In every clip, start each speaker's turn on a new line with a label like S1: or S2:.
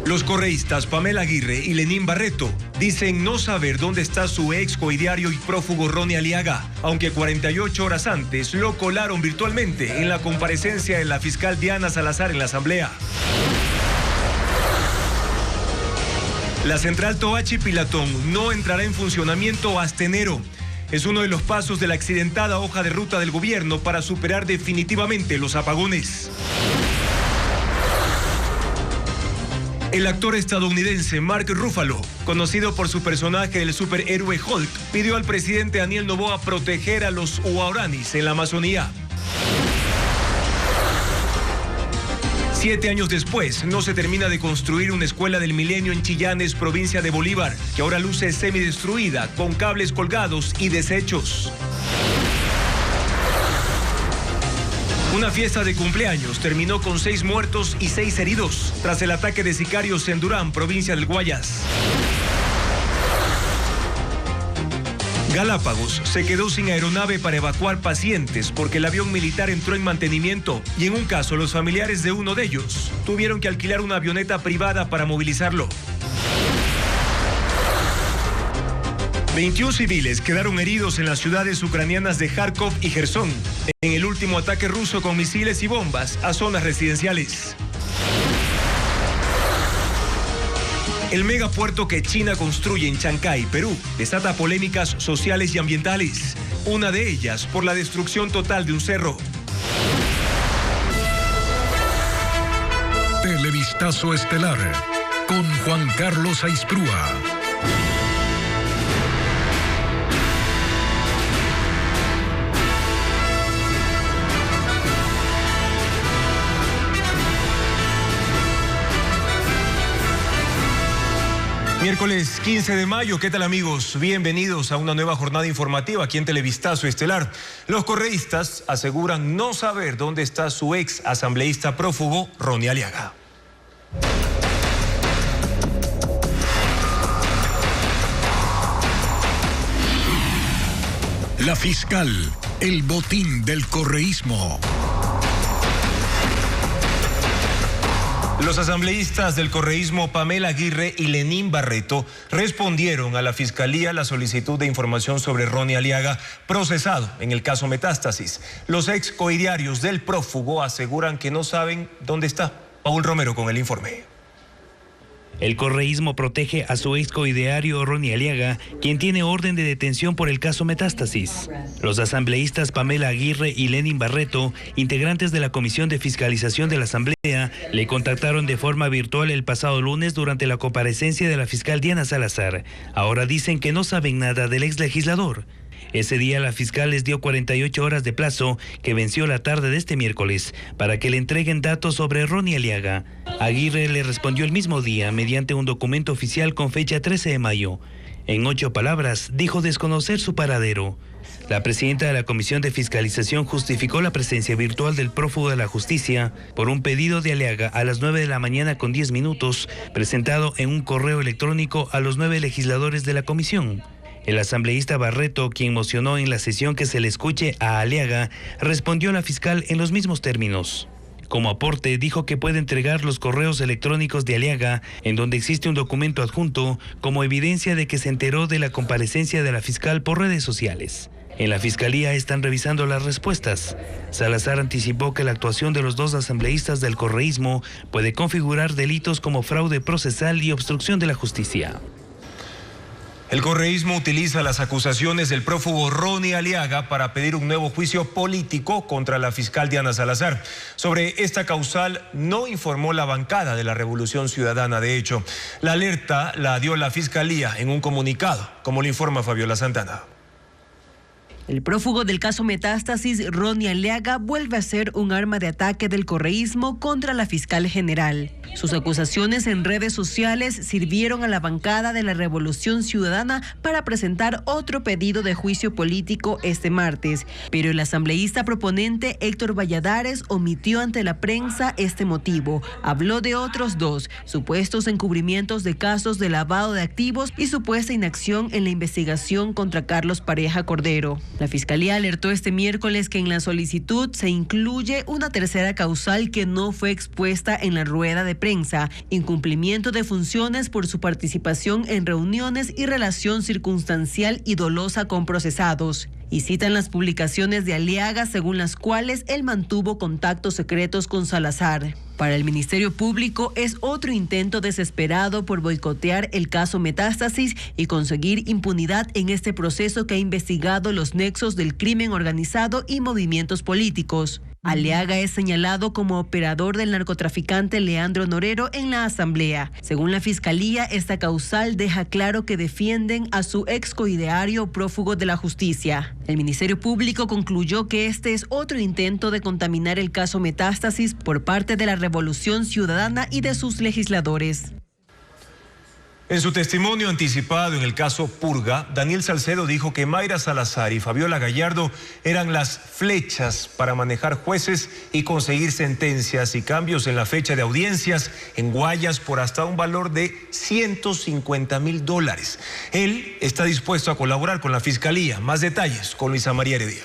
S1: Los correístas Pamela Aguirre y Lenín Barreto dicen no saber dónde está su ex coidiario y prófugo Ronnie Aliaga, aunque 48 horas antes lo colaron virtualmente en la comparecencia de la fiscal Diana Salazar en la Asamblea. La central Toachi Pilatón no entrará en funcionamiento hasta enero. Es uno de los pasos de la accidentada hoja de ruta del gobierno para superar definitivamente los apagones. El actor estadounidense Mark Ruffalo, conocido por su personaje del superhéroe Hulk, pidió al presidente Daniel Noboa proteger a los huauranis en la Amazonía. 7 años después, no se termina de construir una escuela del milenio en Chillanes, provincia de Bolívar, que ahora luce semidestruida, con cables colgados y desechos. Una fiesta de cumpleaños terminó con 6 muertos y 6 heridos tras el ataque de sicarios en Durán, provincia del Guayas. Galápagos se quedó sin aeronave para evacuar pacientes porque el avión militar entró en mantenimiento y en un caso los familiares de uno de ellos tuvieron que alquilar una avioneta privada para movilizarlo. 21 civiles quedaron heridos en las ciudades ucranianas de Kharkov y Jersón en el último ataque ruso con misiles y bombas a zonas residenciales. El megapuerto que China construye en Chancay, Perú, desata polémicas sociales y ambientales, una de ellas por la destrucción total de un cerro.
S2: Televistazo estelar con Juan Carlos Aisprúa.
S1: Miércoles 15 de mayo, ¿qué tal amigos? Bienvenidos a una nueva jornada informativa aquí en Televistazo Estelar. Los correístas aseguran no saber dónde está su ex asambleísta prófugo, Ronnie Aliaga.
S2: La fiscal, el botín del correísmo.
S1: Los asambleístas del correísmo Pamela Aguirre y Lenín Barreto respondieron a la Fiscalía la solicitud de información sobre Ronnie Aliaga, procesado en el caso Metástasis. Los ex coidiarios del prófugo aseguran que no saben dónde está. Paul Romero con el informe.
S3: El correísmo protege a su ex coidiario Ronnie Aliaga, quien tiene orden de detención por el caso Metástasis. Los asambleístas Pamela Aguirre y Lenín Barreto, integrantes de la Comisión de Fiscalización de la Asamblea, le contactaron de forma virtual el pasado lunes durante la comparecencia de la fiscal Diana Salazar. Ahora dicen que no saben nada del ex legislador. Ese día la fiscal les dio 48 horas de plazo, que venció la tarde de este miércoles, para que le entreguen datos sobre Ronnie Aliaga. Aguirre le respondió el mismo día mediante un documento oficial con fecha 13 de mayo. En 8 palabras, dijo desconocer su paradero. La presidenta de la Comisión de Fiscalización justificó la presencia virtual del prófugo de la justicia por un pedido de Aliaga a las 9 de la mañana con 10 minutos, presentado en un correo electrónico a los 9 legisladores de la comisión. El asambleísta Barreto, quien mocionó en la sesión que se le escuche a Aliaga, respondió a la fiscal en los mismos términos. Como aporte, dijo que puede entregar los correos electrónicos de Aliaga, en donde existe un documento adjunto, como evidencia de que se enteró de la comparecencia de la fiscal por redes sociales. En la fiscalía están revisando las respuestas. Salazar anticipó que la actuación de los 2 asambleístas del correísmo puede configurar delitos como fraude procesal y obstrucción de la justicia.
S1: El correísmo utiliza las acusaciones del prófugo Ronnie Aliaga para pedir un nuevo juicio político contra la fiscal Diana Salazar. Sobre esta causal no informó la bancada de la Revolución Ciudadana. De hecho, la alerta la dio la fiscalía en un comunicado, como le informa Fabiola Santana.
S4: El prófugo del caso Metástasis, Ronnie Aliaga, vuelve a ser un arma de ataque del correísmo contra la fiscal general. Sus acusaciones en redes sociales sirvieron a la bancada de la Revolución Ciudadana para presentar otro pedido de juicio político este martes, pero el asambleísta proponente Héctor Valladares omitió ante la prensa este motivo. Habló de otros 2, supuestos encubrimientos de casos de lavado de activos y supuesta inacción en la investigación contra Carlos Pareja Cordero. La Fiscalía alertó este miércoles que en la solicitud se incluye una tercera causal que no fue expuesta en la rueda de prensa: incumplimiento de funciones por su participación en reuniones y relación circunstancial y dolosa con procesados. Y citan las publicaciones de Aliaga según las cuales él mantuvo contactos secretos con Salazar. Para el Ministerio Público es otro intento desesperado por boicotear el caso Metástasis y conseguir impunidad en este proceso que ha investigado los nexos del crimen organizado y movimientos políticos. Aliaga es señalado como operador del narcotraficante Leandro Norero en la Asamblea. Según la Fiscalía, esta causal deja claro que defienden a su ex coideario prófugo de la justicia. El Ministerio Público concluyó que este es otro intento de contaminar el caso Metástasis por parte de la Revolución Ciudadana y de sus legisladores.
S1: En su testimonio anticipado en el caso Purga, Daniel Salcedo dijo que Mayra Salazar y Fabiola Gallardo eran las flechas para manejar jueces y conseguir sentencias y cambios en la fecha de audiencias en Guayas por hasta un valor de $150,000. Él está dispuesto a colaborar con la Fiscalía. Más detalles con Luisa María Heredia.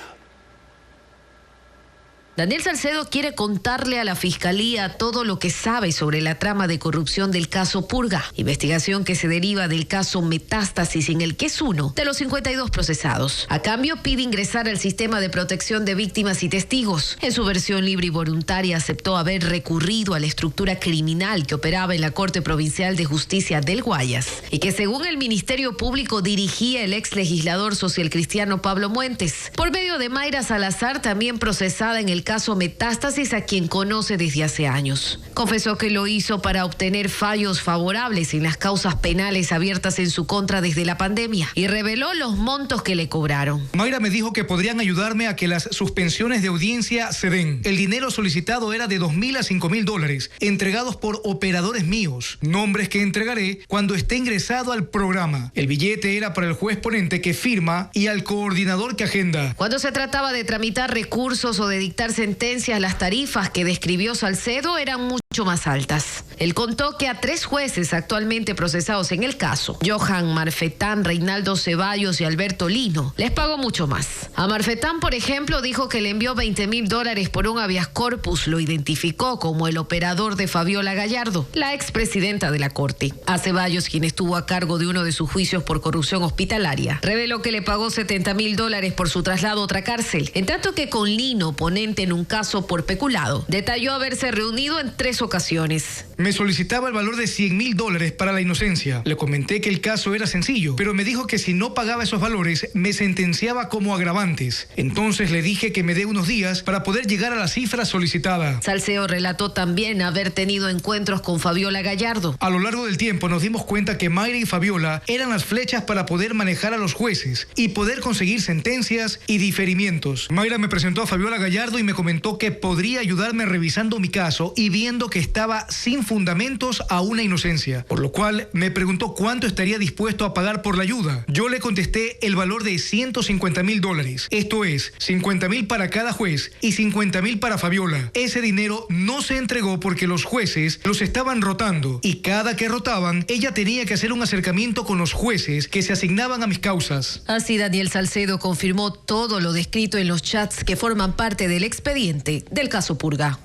S5: Daniel Salcedo quiere contarle a la Fiscalía todo lo que sabe sobre la trama de corrupción del caso Purga, investigación que se deriva del caso Metástasis, en el que es uno de los 52 procesados. A cambio, pide ingresar al sistema de protección de víctimas y testigos. En su versión libre y voluntaria aceptó haber recurrido a la estructura criminal que operaba en la Corte Provincial de Justicia del Guayas y que, según el Ministerio Público, dirigía el ex legislador socialcristiano Pablo Muentes, por medio de Mayra Salazar, también procesada en el caso Metástasis, a quien conoce desde hace años. Confesó que lo hizo para obtener fallos favorables en las causas penales abiertas en su contra desde la pandemia y reveló los montos que le cobraron.
S6: Mayra me dijo que podrían ayudarme a que las suspensiones de audiencia se den. El dinero solicitado era de $2,000 a $5,000, entregados por operadores míos, nombres que entregaré cuando esté ingresado al programa. El billete era para el juez ponente que firma y al coordinador que agenda.
S5: Cuando se trataba de tramitar recursos o de dictar sentencias, las tarifas que describió Salcedo eran mucho más altas. Él contó que a 3 jueces actualmente procesados en el caso, Johan Marfetán, Reinaldo Ceballos y Alberto Lino, les pagó mucho más. A Marfetán, por ejemplo, dijo que le envió $20,000 por un habeas corpus. Lo identificó como el operador de Fabiola Gallardo, la expresidenta de la Corte. A Ceballos, quien estuvo a cargo de uno de sus juicios por corrupción hospitalaria, reveló que le pagó $70,000 por su traslado a otra cárcel, en tanto que con Lino, ponente en un caso por peculado, detalló haberse reunido en 3 ocasiones.
S6: Me solicitaba el valor de $100,000 para la inocencia. Le comenté que el caso era sencillo, pero me dijo que si no pagaba esos valores, me sentenciaba como agravantes. Entonces le dije que me dé unos días para poder llegar a la cifra solicitada.
S5: Salcedo relató también haber tenido encuentros con Fabiola Gallardo.
S6: A lo largo del tiempo nos dimos cuenta que Mayra y Fabiola eran las flechas para poder manejar a los jueces y poder conseguir sentencias y diferimientos. Mayra me presentó a Fabiola Gallardo y me comentó que podría ayudarme revisando mi caso y viendo que estaba sin fundamentos a una inocencia, por lo cual me preguntó cuánto estaría dispuesto a pagar por la ayuda. Yo le contesté el valor de $150,000, esto es, $50,000 para cada juez y $50,000 para Fabiola. Ese dinero no se entregó porque los jueces los estaban rotando y cada que rotaban, ella tenía que hacer un acercamiento con los jueces que se asignaban a mis causas.
S5: Así, Daniel Salcedo confirmó todo lo descrito en los chats que forman parte del expediente del caso Purga.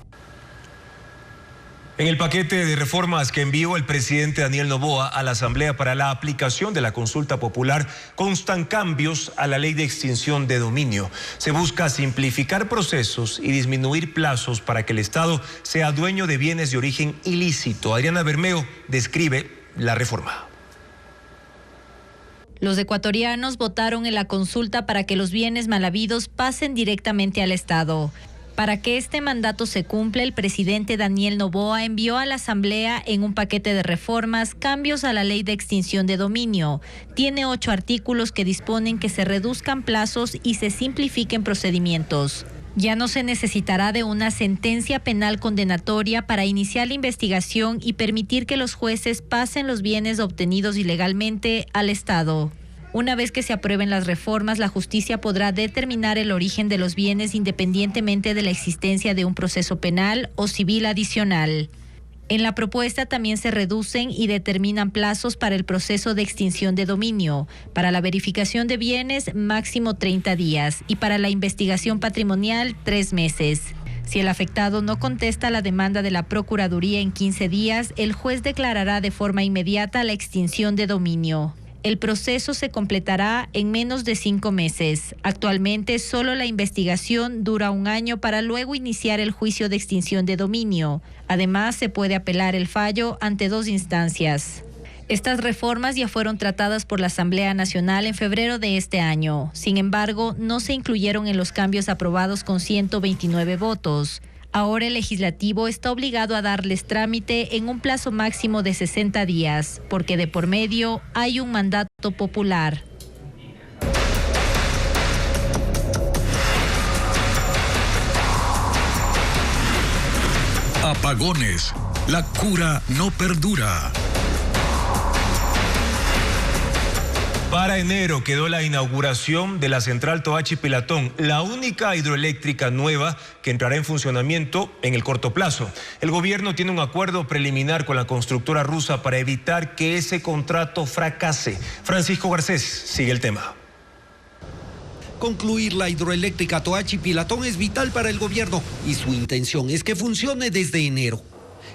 S1: En el paquete de reformas que envió el presidente Daniel Noboa a la Asamblea para la aplicación de la consulta popular constan cambios a la ley de extinción de dominio. Se busca simplificar procesos y disminuir plazos para que el Estado sea dueño de bienes de origen ilícito. Adriana Bermeo describe la reforma.
S7: Los ecuatorianos votaron en la consulta para que los bienes mal habidos pasen directamente al Estado. Para que este mandato se cumpla, el presidente Daniel Noboa envió a la Asamblea en un paquete de reformas cambios a la ley de extinción de dominio. Tiene 8 artículos que disponen que se reduzcan plazos y se simplifiquen procedimientos. Ya no se necesitará de una sentencia penal condenatoria para iniciar la investigación y permitir que los jueces pasen los bienes obtenidos ilegalmente al Estado. Una vez que se aprueben las reformas, la justicia podrá determinar el origen de los bienes independientemente de la existencia de un proceso penal o civil adicional. En la propuesta también se reducen y determinan plazos para el proceso de extinción de dominio, para la verificación de bienes máximo 30 días y para la investigación patrimonial 3 meses. Si el afectado no contesta la demanda de la Procuraduría en 15 días, el juez declarará de forma inmediata la extinción de dominio. El proceso se completará en menos de 5 meses. Actualmente, solo la investigación dura 1 año para luego iniciar el juicio de extinción de dominio. Además, se puede apelar el fallo ante 2 instancias. Estas reformas ya fueron tratadas por la Asamblea Nacional en febrero de este año. Sin embargo, no se incluyeron en los cambios aprobados con 129 votos. Ahora el legislativo está obligado a darles trámite en un plazo máximo de 60 días, porque de por medio hay un mandato popular.
S2: Apagones. La cura no perdura.
S1: Para enero quedó la inauguración de la central Toachi-Pilatón, la única hidroeléctrica nueva que entrará en funcionamiento en el corto plazo. El gobierno tiene un acuerdo preliminar con la constructora rusa para evitar que ese contrato fracase. Francisco Garcés sigue el tema.
S8: Concluir la hidroeléctrica Toachi-Pilatón es vital para el gobierno y su intención es que funcione desde enero.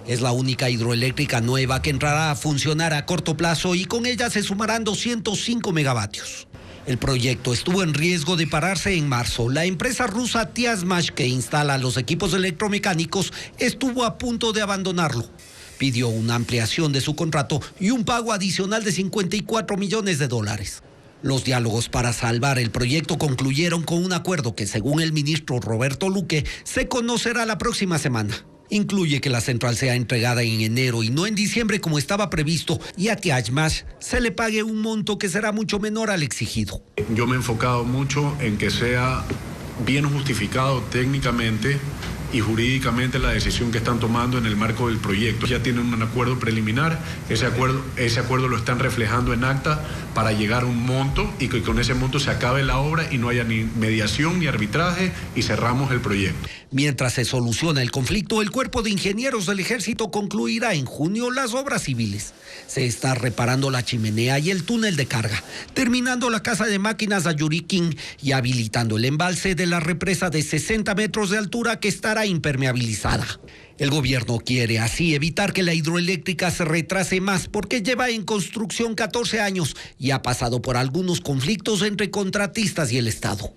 S8: Es la única hidroeléctrica nueva que entrará a funcionar a corto plazo y con ella se sumarán 205 megavatios. El proyecto estuvo en riesgo de pararse en marzo. La empresa rusa Tiazmash, que instala los equipos electromecánicos, estuvo a punto de abandonarlo. Pidió una ampliación de su contrato y un pago adicional de $54 millones. Los diálogos para salvar el proyecto concluyeron con un acuerdo que, según el ministro Roberto Luque, se conocerá la próxima semana. Incluye que la central sea entregada en enero y no en diciembre como estaba previsto, y a Tiazmash se le pague un monto que será mucho menor al exigido.
S9: Yo me he enfocado mucho en que sea bien justificado técnicamente y jurídicamente la decisión que están tomando en el marco del proyecto. Ya tienen un acuerdo preliminar, ese acuerdo lo están reflejando en acta para llegar a un monto y que con ese monto se acabe la obra y no haya ni mediación ni arbitraje y cerramos el proyecto.
S8: Mientras se soluciona el conflicto, el Cuerpo de Ingenieros del Ejército concluirá en junio las obras civiles. Se está reparando la chimenea y el túnel de carga, terminando la casa de máquinas Ayuriquín y habilitando el embalse de la represa de 60 metros de altura que estará impermeabilizada. El gobierno quiere así evitar que la hidroeléctrica se retrase más porque lleva en construcción 14 años y ha pasado por algunos conflictos entre contratistas y el Estado.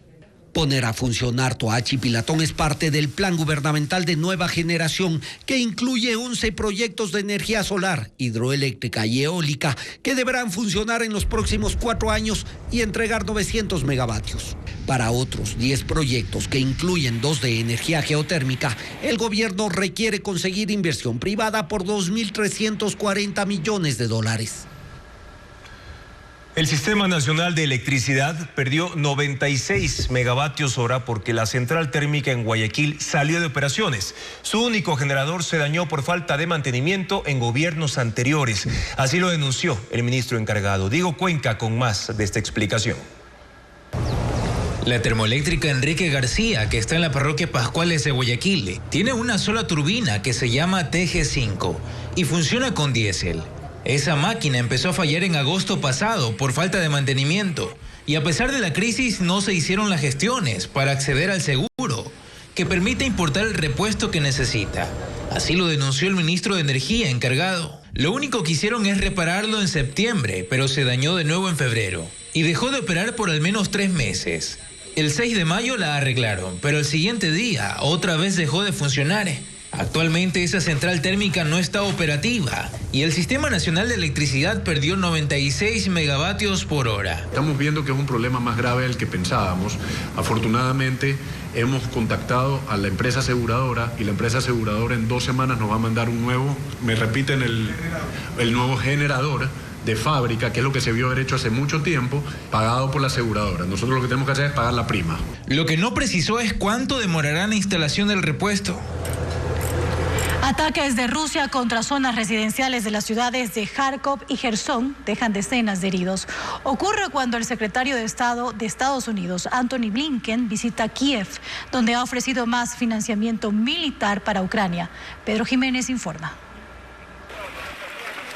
S8: Poner a funcionar Toachi-Pilatón es parte del plan gubernamental de nueva generación que incluye 11 proyectos de energía solar, hidroeléctrica y eólica que deberán funcionar en los próximos 4 años y entregar 900 megavatios. Para otros 10 proyectos que incluyen 2 de energía geotérmica, el gobierno requiere conseguir inversión privada por $2.340 millones.
S1: El Sistema Nacional de Electricidad perdió 96 megavatios hora porque la central térmica en Guayaquil salió de operaciones. Su único generador se dañó por falta de mantenimiento en gobiernos anteriores. Así lo denunció el ministro encargado. Diego Cuenca con más de esta explicación.
S10: La termoeléctrica Enrique García, que está en la parroquia Pascuales de Guayaquil, tiene una sola turbina que se llama TG5 y funciona con diésel. Esa máquina empezó a fallar en agosto pasado por falta de mantenimiento y a pesar de la crisis no se hicieron las gestiones para acceder al seguro que permite importar el repuesto que necesita. Así lo denunció el ministro de Energía encargado. Lo único que hicieron es repararlo en septiembre, pero se dañó de nuevo en febrero y dejó de operar por al menos 3 meses. El 6 de mayo la arreglaron, pero el siguiente día otra vez dejó de funcionar. Actualmente esa central térmica no está operativa y el Sistema Nacional de Electricidad perdió 96 megavatios por hora.
S9: Estamos viendo que es un problema más grave del que pensábamos. Afortunadamente hemos contactado a la empresa aseguradora y la empresa aseguradora en 2 semanas nos va a mandar un nuevo, el nuevo generador de fábrica, que es lo que se vio haber hecho hace mucho tiempo, pagado por la aseguradora. Nosotros lo que tenemos que hacer es pagar la prima.
S10: Lo que no precisó es cuánto demorará la instalación del repuesto.
S11: Ataques de Rusia contra zonas residenciales de las ciudades de Kharkov y Gerson dejan decenas de heridos. Ocurre cuando el secretario de Estado de Estados Unidos, Antony Blinken, visita Kiev, donde ha ofrecido más financiamiento militar para Ucrania. Pedro Jiménez informa.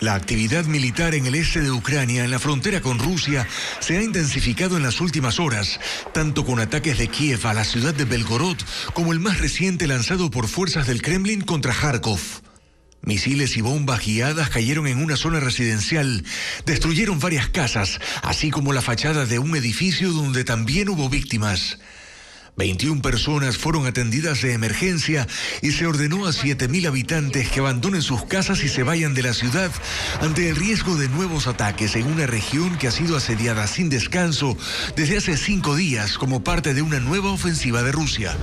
S12: La actividad militar en el este de Ucrania, en la frontera con Rusia, se ha intensificado en las últimas horas, tanto con ataques de Kiev a la ciudad de Belgorod, como el más reciente lanzado por fuerzas del Kremlin contra Kharkov. Misiles y bombas guiadas cayeron en una zona residencial, destruyeron varias casas, así como la fachada de un edificio donde también hubo víctimas. 21 personas fueron atendidas de emergencia y se ordenó a 7.000 habitantes que abandonen sus casas y se vayan de la ciudad ante el riesgo de nuevos ataques en una región que ha sido asediada sin descanso desde hace 5 días como parte de una nueva ofensiva de Rusia.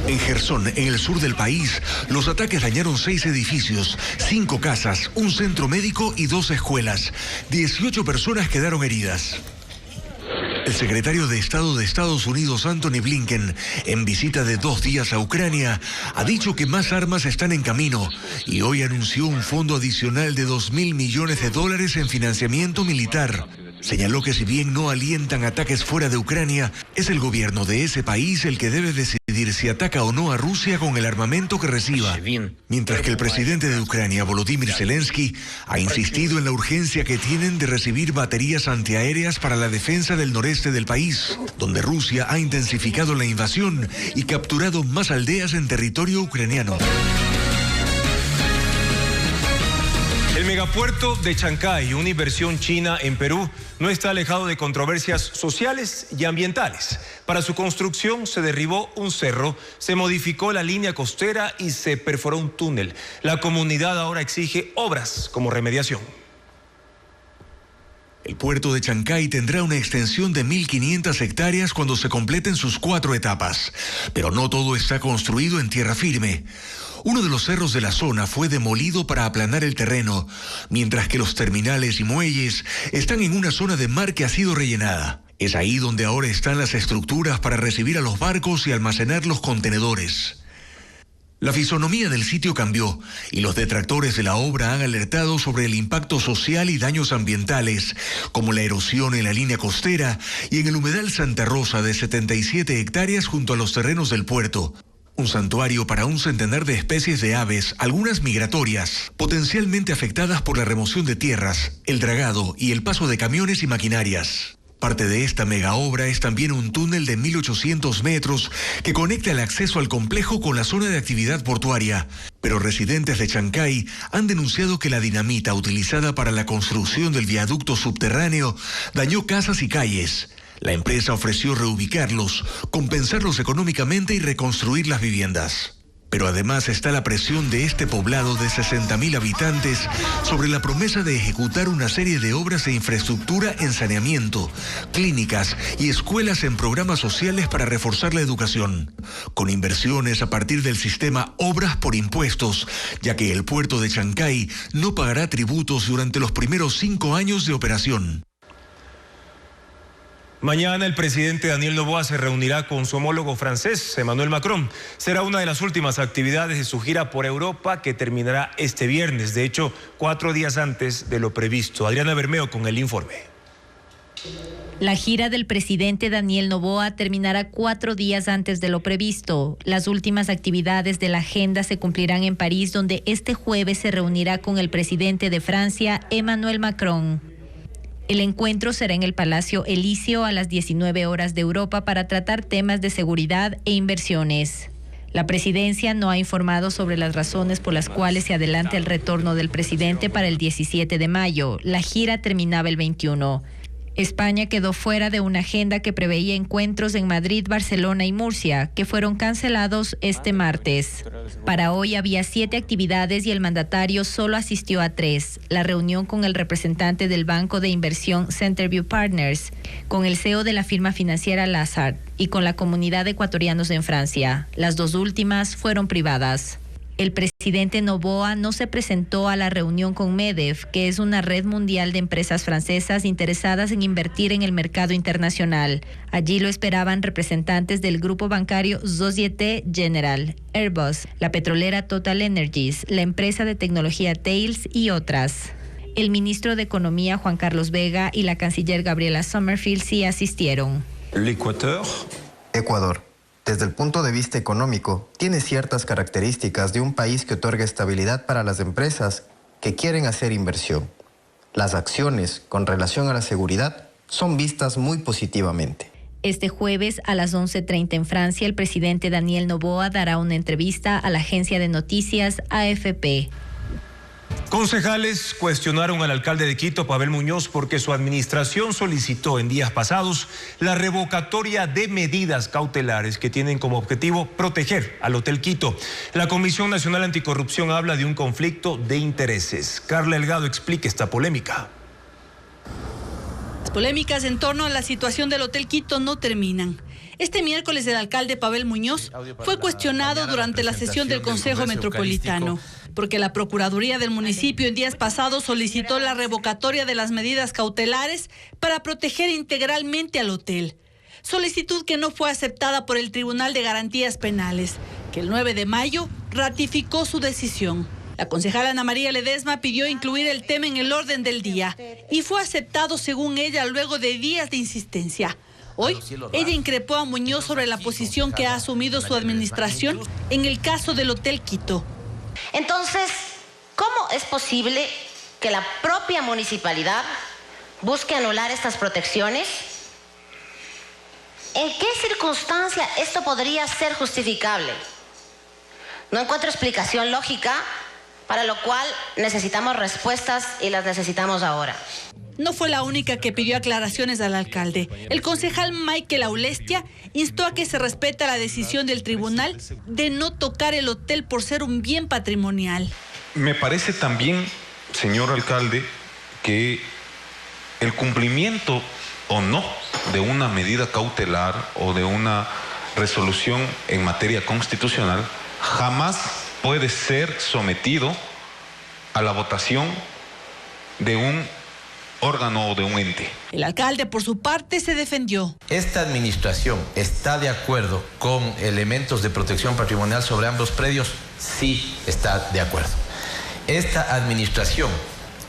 S12: En Jersón, en el sur del país, los ataques dañaron 6 edificios, 5 casas, un centro médico y 2 escuelas. 18 personas quedaron heridas. El secretario de Estado de Estados Unidos, Antony Blinken, en visita de 2 días a Ucrania, ha dicho que más armas están en camino y hoy anunció un fondo adicional de $2.000 millones en financiamiento militar. Señaló que si bien no alientan ataques fuera de Ucrania, es el gobierno de ese país el que debe decidir si ataca o no a Rusia con el armamento que reciba. Mientras que el presidente de Ucrania, Volodymyr Zelensky, ha insistido en la urgencia que tienen de recibir baterías antiaéreas para la defensa del noreste del país, donde Rusia ha intensificado la invasión y capturado más aldeas en territorio ucraniano.
S1: El megapuerto de Chancay, una inversión china en Perú, no está alejado de controversias sociales y ambientales. Para su construcción se derribó un cerro, se modificó la línea costera y se perforó un túnel. La comunidad ahora exige obras como remediación.
S12: El puerto de Chancay tendrá una extensión de 1.500 hectáreas cuando se completen sus 4 etapas. Pero no todo está construido en tierra firme. Uno de los cerros de la zona fue demolido para aplanar el terreno, mientras que los terminales y muelles están en una zona de mar que ha sido rellenada. Es ahí donde ahora están las estructuras para recibir a los barcos y almacenar los contenedores. La fisonomía del sitio cambió y los detractores de la obra han alertado sobre el impacto social y daños ambientales, como la erosión en la línea costera y en el humedal Santa Rosa de 77 hectáreas junto a los terrenos del puerto. Un santuario para un centenar de especies de aves, algunas migratorias, potencialmente afectadas por la remoción de tierras, el dragado y el paso de camiones y maquinarias. Parte de esta mega obra es también un túnel de 1.800 metros que conecta el acceso al complejo con la zona de actividad portuaria. Pero residentes de Chancay han denunciado que la dinamita utilizada para la construcción del viaducto subterráneo dañó casas y calles. La empresa ofreció reubicarlos, compensarlos económicamente y reconstruir las viviendas. Pero además está la presión de este poblado de 60.000 habitantes sobre la promesa de ejecutar una serie de obras de infraestructura en saneamiento, clínicas y escuelas en programas sociales para reforzar la educación, con inversiones a partir del sistema Obras por Impuestos, ya que el puerto de Chancay no pagará tributos durante los primeros 5 años de operación.
S1: Mañana el presidente Daniel Noboa se reunirá con su homólogo francés, Emmanuel Macron. Será una de las últimas actividades de su gira por Europa que terminará este viernes, de hecho 4 días antes de lo previsto. Adriana Bermeo con el informe.
S7: La gira del presidente Daniel Noboa terminará 4 días antes de lo previsto. Las últimas actividades de la agenda se cumplirán en París, donde este jueves se reunirá con el presidente de Francia, Emmanuel Macron. El encuentro será en el Palacio Elíseo a las 19 horas de Europa para tratar temas de seguridad e inversiones. La presidencia no ha informado sobre las razones por las cuales se adelanta el retorno del presidente para el 17 de mayo. La gira terminaba el 21. España quedó fuera de una agenda que preveía encuentros en Madrid, Barcelona y Murcia, que fueron cancelados este martes. Para hoy había 7 actividades y el mandatario solo asistió a 3. La reunión con el representante del banco de inversión Centerview Partners, con el CEO de la firma financiera Lazard y con la comunidad de ecuatorianos en Francia. Las 2 últimas fueron privadas. El presidente Noboa no se presentó a la reunión con MEDEF, que es una red mundial de empresas francesas interesadas en invertir en el mercado internacional. Allí lo esperaban representantes del grupo bancario Société Générale, Airbus, la petrolera Total Energies, la empresa de tecnología Thales y otras. El ministro de Economía Juan Carlos Vega y la canciller Gabriela Sommerfield sí asistieron.
S13: Ecuador, desde el punto de vista económico, tiene ciertas características de un país que otorga estabilidad para las empresas que quieren hacer inversión. Las acciones con relación a la seguridad son vistas muy positivamente.
S7: Este jueves a las 11:30 en Francia, el presidente Daniel Noboa dará una entrevista a la agencia de noticias AFP.
S1: Concejales cuestionaron al alcalde de Quito, Pavel Muñoz, porque su administración solicitó en días pasados la revocatoria de medidas cautelares que tienen como objetivo proteger al Hotel Quito. La Comisión Nacional Anticorrupción habla de un conflicto de intereses. Carla Delgado explica esta polémica.
S14: Las polémicas en torno a la situación del Hotel Quito no terminan. Este miércoles el alcalde Pavel Muñoz fue cuestionado durante la sesión del Consejo Metropolitano, porque la Procuraduría del municipio en días pasados solicitó la revocatoria de las medidas cautelares para proteger integralmente al hotel. Solicitud que no fue aceptada por el Tribunal de Garantías Penales, que el 9 de mayo ratificó su decisión. La concejala Ana María Ledesma pidió incluir el tema en el orden del día y fue aceptado según ella luego de días de insistencia. Hoy, ella increpó a Muñoz sobre la posición que ha asumido su administración en el caso del Hotel Quito.
S15: Entonces, ¿cómo es posible que la propia municipalidad busque anular estas protecciones? ¿En qué circunstancia esto podría ser justificable? No encuentro explicación lógica, para lo cual necesitamos respuestas y las necesitamos ahora.
S14: No fue la única que pidió aclaraciones al alcalde. El concejal Michael Aulestia instó a que se respete la decisión del tribunal de no tocar el hotel por ser un bien patrimonial.
S16: Me parece también, señor alcalde, que el cumplimiento o no de una medida cautelar o de una resolución en materia constitucional jamás puede ser sometido a la votación de un órgano o de un ente.
S14: El alcalde, por su parte, se defendió.
S17: Esta administración está de acuerdo con elementos de protección patrimonial sobre ambos predios, sí está de acuerdo. Esta administración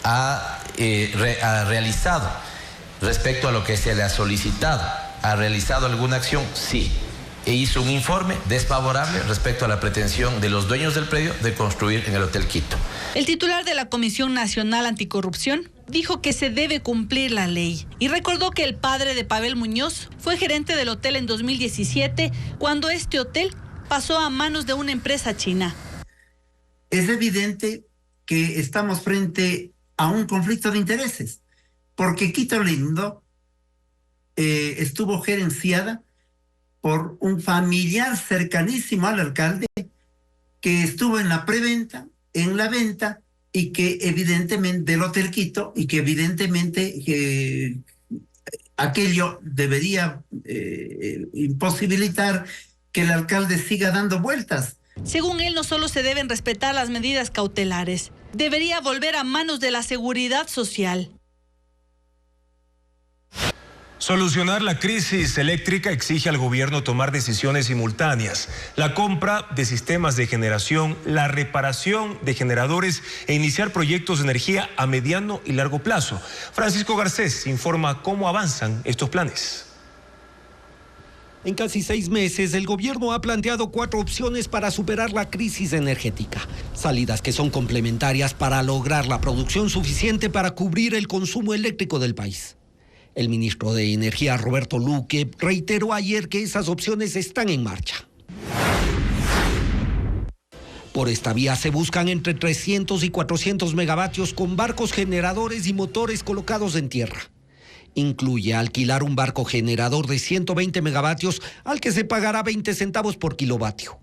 S17: ha realizado, respecto a lo que se le ha solicitado, ¿ha realizado alguna acción? Sí. E hizo un informe desfavorable respecto a la pretensión de los dueños del predio de construir en el Hotel Quito.
S14: El titular de la Comisión Nacional Anticorrupción dijo que se debe cumplir la ley y recordó que el padre de Pavel Muñoz fue gerente del hotel en 2017 cuando este hotel pasó a manos de una empresa china.
S18: Es evidente que estamos frente a un conflicto de intereses, porque Quito Lindo estuvo gerenciada por un familiar cercanísimo al alcalde que estuvo en la preventa, en la venta y que evidentemente del Hotel Quito y que evidentemente aquello debería imposibilitar que el alcalde siga dando vueltas.
S14: Según él, no solo se deben respetar las medidas cautelares, debería volver a manos de la seguridad social.
S1: Solucionar la crisis eléctrica exige al gobierno tomar decisiones simultáneas. La compra de sistemas de generación, la reparación de generadores e iniciar proyectos de energía a mediano y largo plazo. Francisco Garcés informa cómo avanzan estos planes.
S8: En casi 6 meses, el gobierno ha planteado 4 opciones para superar la crisis energética. Salidas que son complementarias para lograr la producción suficiente para cubrir el consumo eléctrico del país. El ministro de Energía, Roberto Luque, reiteró ayer que esas opciones están en marcha. Por esta vía se buscan entre 300 y 400 megavatios con barcos generadores y motores colocados en tierra. Incluye alquilar un barco generador de 120 megavatios al que se pagará 20 centavos por kilovatio.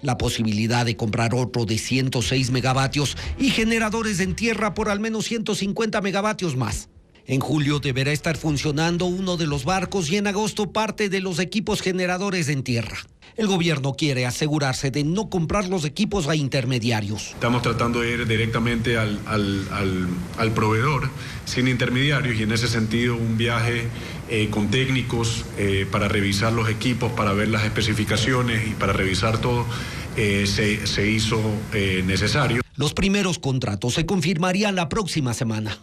S8: La posibilidad de comprar otro de 106 megavatios y generadores en tierra por al menos 150 megavatios más. En julio deberá estar funcionando uno de los barcos y en agosto parte de los equipos generadores en tierra. El gobierno quiere asegurarse de no comprar los equipos a intermediarios.
S9: Estamos tratando de ir directamente al proveedor sin intermediarios y en ese sentido un viaje con técnicos para revisar los equipos, para ver las especificaciones y para revisar todo se hizo necesario.
S8: Los primeros contratos se confirmarían la próxima semana.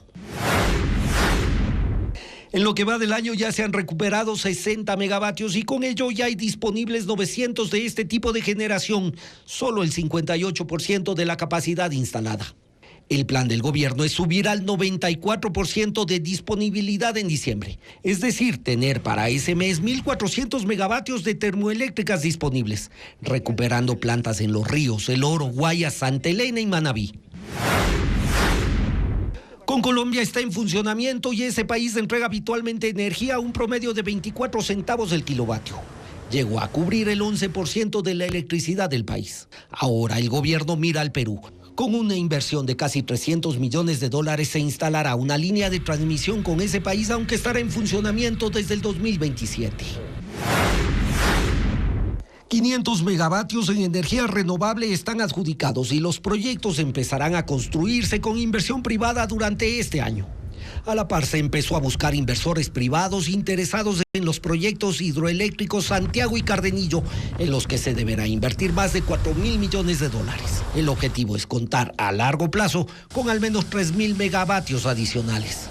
S8: En lo que va del año ya se han recuperado 60 megavatios y con ello ya hay disponibles 900 de este tipo de generación, solo el 58% de la capacidad instalada. El plan del gobierno es subir al 94% de disponibilidad en diciembre, es decir, tener para ese mes 1.400 megavatios de termoeléctricas disponibles, recuperando plantas en Los Ríos, El Oro, Guayas, Santa Elena y Manabí. Con Colombia está en funcionamiento y ese país entrega habitualmente energía a un promedio de 24 centavos el kilovatio. Llegó a cubrir el 11% de la electricidad del país. Ahora el gobierno mira al Perú. Con una inversión de casi $300 millones se instalará una línea de transmisión con ese país, aunque estará en funcionamiento desde el 2027. 500 megavatios en energía renovable están adjudicados y los proyectos empezarán a construirse con inversión privada durante este año. A la par se empezó a buscar inversores privados interesados en los proyectos hidroeléctricos Santiago y Cardenillo, en los que se deberá invertir más de $4.000 millones. El objetivo es contar a largo plazo con al menos 3.000 megavatios adicionales.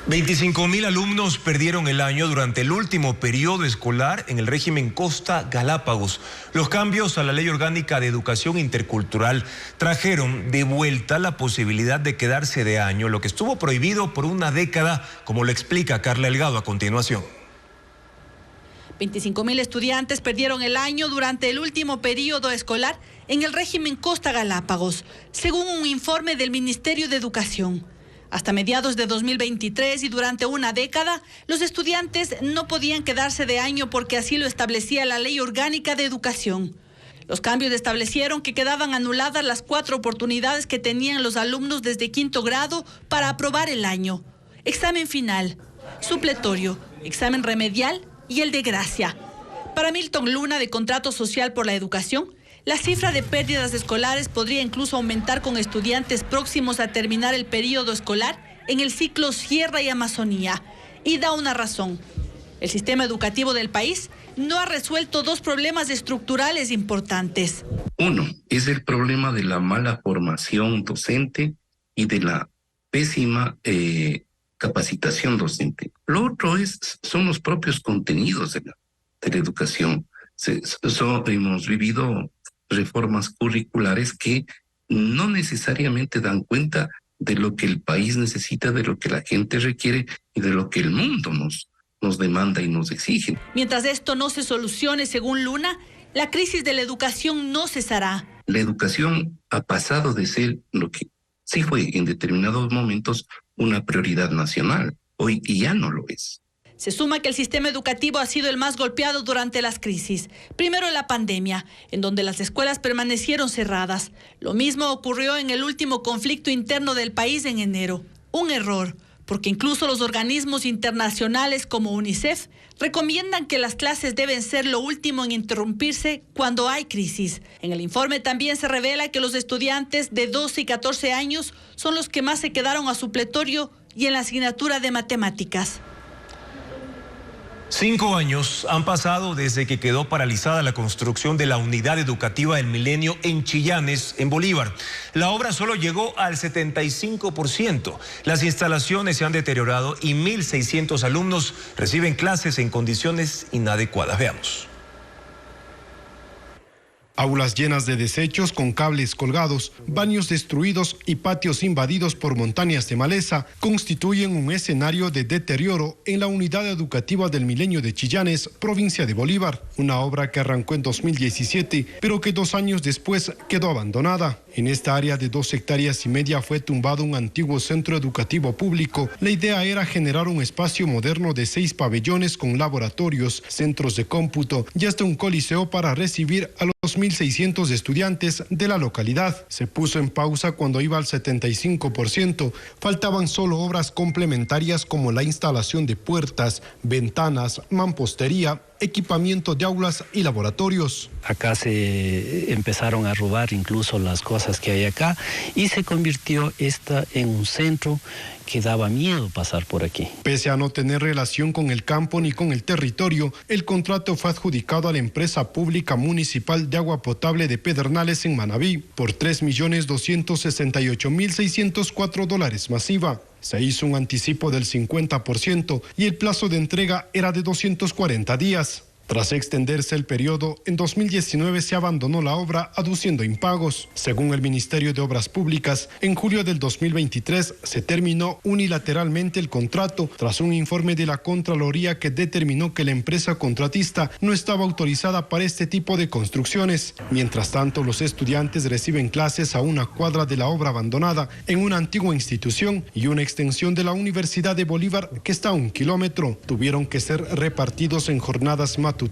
S1: 25.000 alumnos perdieron el año durante el último periodo escolar en el régimen Costa Galápagos. Los cambios a la Ley Orgánica de Educación Intercultural trajeron de vuelta la posibilidad de quedarse de año, lo que estuvo prohibido por una década, como lo explica Carla Delgado a continuación.
S14: 25.000 estudiantes perdieron el año durante el último periodo escolar en el régimen Costa Galápagos, según un informe del Ministerio de Educación. Hasta mediados de 2023 y durante una década, los estudiantes no podían quedarse de año porque así lo establecía la Ley Orgánica de Educación. Los cambios establecieron que quedaban anuladas las 4 oportunidades que tenían los alumnos desde 5º grado para aprobar el año: examen final, supletorio, examen remedial y el de gracia. Para Milton Luna, de Contrato Social por la Educación, la cifra de pérdidas escolares podría incluso aumentar con estudiantes próximos a terminar el periodo escolar en el ciclo Sierra y Amazonía. Y da una razón: el sistema educativo del país no ha resuelto 2 problemas estructurales importantes.
S19: Uno es el problema de la mala formación docente y de la pésima capacitación docente. Lo otro son los propios contenidos de la educación. Hemos vivido reformas curriculares que no necesariamente dan cuenta de lo que el país necesita, de lo que la gente requiere y de lo que el mundo nos demanda y nos exige.
S14: Mientras esto no se solucione, según Luna, la crisis de la educación no cesará.
S19: La educación ha pasado de ser lo que sí fue en determinados momentos una prioridad nacional. Hoy ya no lo es.
S14: Se suma que el sistema educativo ha sido el más golpeado durante las crisis. Primero la pandemia, en donde las escuelas permanecieron cerradas. Lo mismo ocurrió en el último conflicto interno del país en enero. Un error, porque incluso los organismos internacionales como UNICEF recomiendan que las clases deben ser lo último en interrumpirse cuando hay crisis. En el informe también se revela que los estudiantes de 12 y 14 años son los que más se quedaron a supletorio y en la asignatura de matemáticas.
S1: 5 años han pasado desde que quedó paralizada la construcción de la unidad educativa del Milenio en Chillanes, en Bolívar. La obra solo llegó al 75%. Las instalaciones se han deteriorado y 1.600 alumnos reciben clases en condiciones inadecuadas. Veamos.
S20: Aulas llenas de desechos con cables colgados, baños destruidos y patios invadidos por montañas de maleza constituyen un escenario de deterioro en la unidad educativa del Milenio de Chillanes, provincia de Bolívar, una obra que arrancó en 2017, pero que 2 años después quedó abandonada. En esta área de 2,5 hectáreas fue tumbado un antiguo centro educativo público. La idea era generar un espacio moderno de 6 pabellones con laboratorios, centros de cómputo y hasta un coliseo para recibir a los 1.600 estudiantes de la localidad. Se puso en pausa cuando iba al 75%. Faltaban solo obras complementarias como la instalación de puertas, ventanas, mampostería, equipamiento de aulas y laboratorios.
S21: Acá se empezaron a robar incluso las cosas que hay acá y se convirtió esta en un centro que daba miedo pasar por aquí.
S20: Pese a no tener relación con el campo ni con el territorio, el contrato fue adjudicado a la empresa pública municipal de agua potable de Pedernales en Manabí por $3.268.604 masiva. Se hizo un anticipo del 50% y el plazo de entrega era de 240 días. Tras extenderse el periodo, en 2019 se abandonó la obra aduciendo impagos. Según el Ministerio de Obras Públicas, en julio del 2023 se terminó unilateralmente el contrato tras un informe de la Contraloría que determinó que la empresa contratista no estaba autorizada para este tipo de construcciones. Mientras tanto, los estudiantes reciben clases a una cuadra de la obra abandonada en una antigua institución y una extensión de la Universidad de Bolívar que está a 1 kilómetro. Tuvieron que ser repartidos en jornadas matutinas,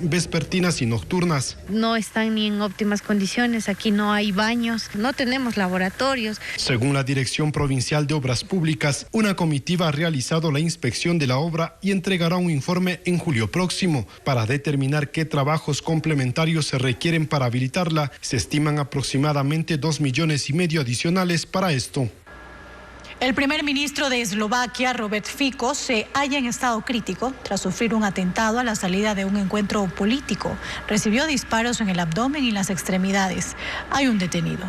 S20: vespertinas y nocturnas.
S3: No están ni en óptimas condiciones, aquí no hay baños, no tenemos laboratorios.
S20: Según la Dirección Provincial de Obras Públicas, una comitiva ha realizado la inspección de la obra y entregará un informe en julio próximo para determinar qué trabajos complementarios se requieren para habilitarla. Se estiman aproximadamente 2,5 millones adicionales para esto.
S11: El primer ministro de Eslovaquia, Robert Fico, se halla en estado crítico tras sufrir un atentado a la salida de un encuentro político. Recibió disparos en el abdomen y las extremidades. Hay un detenido.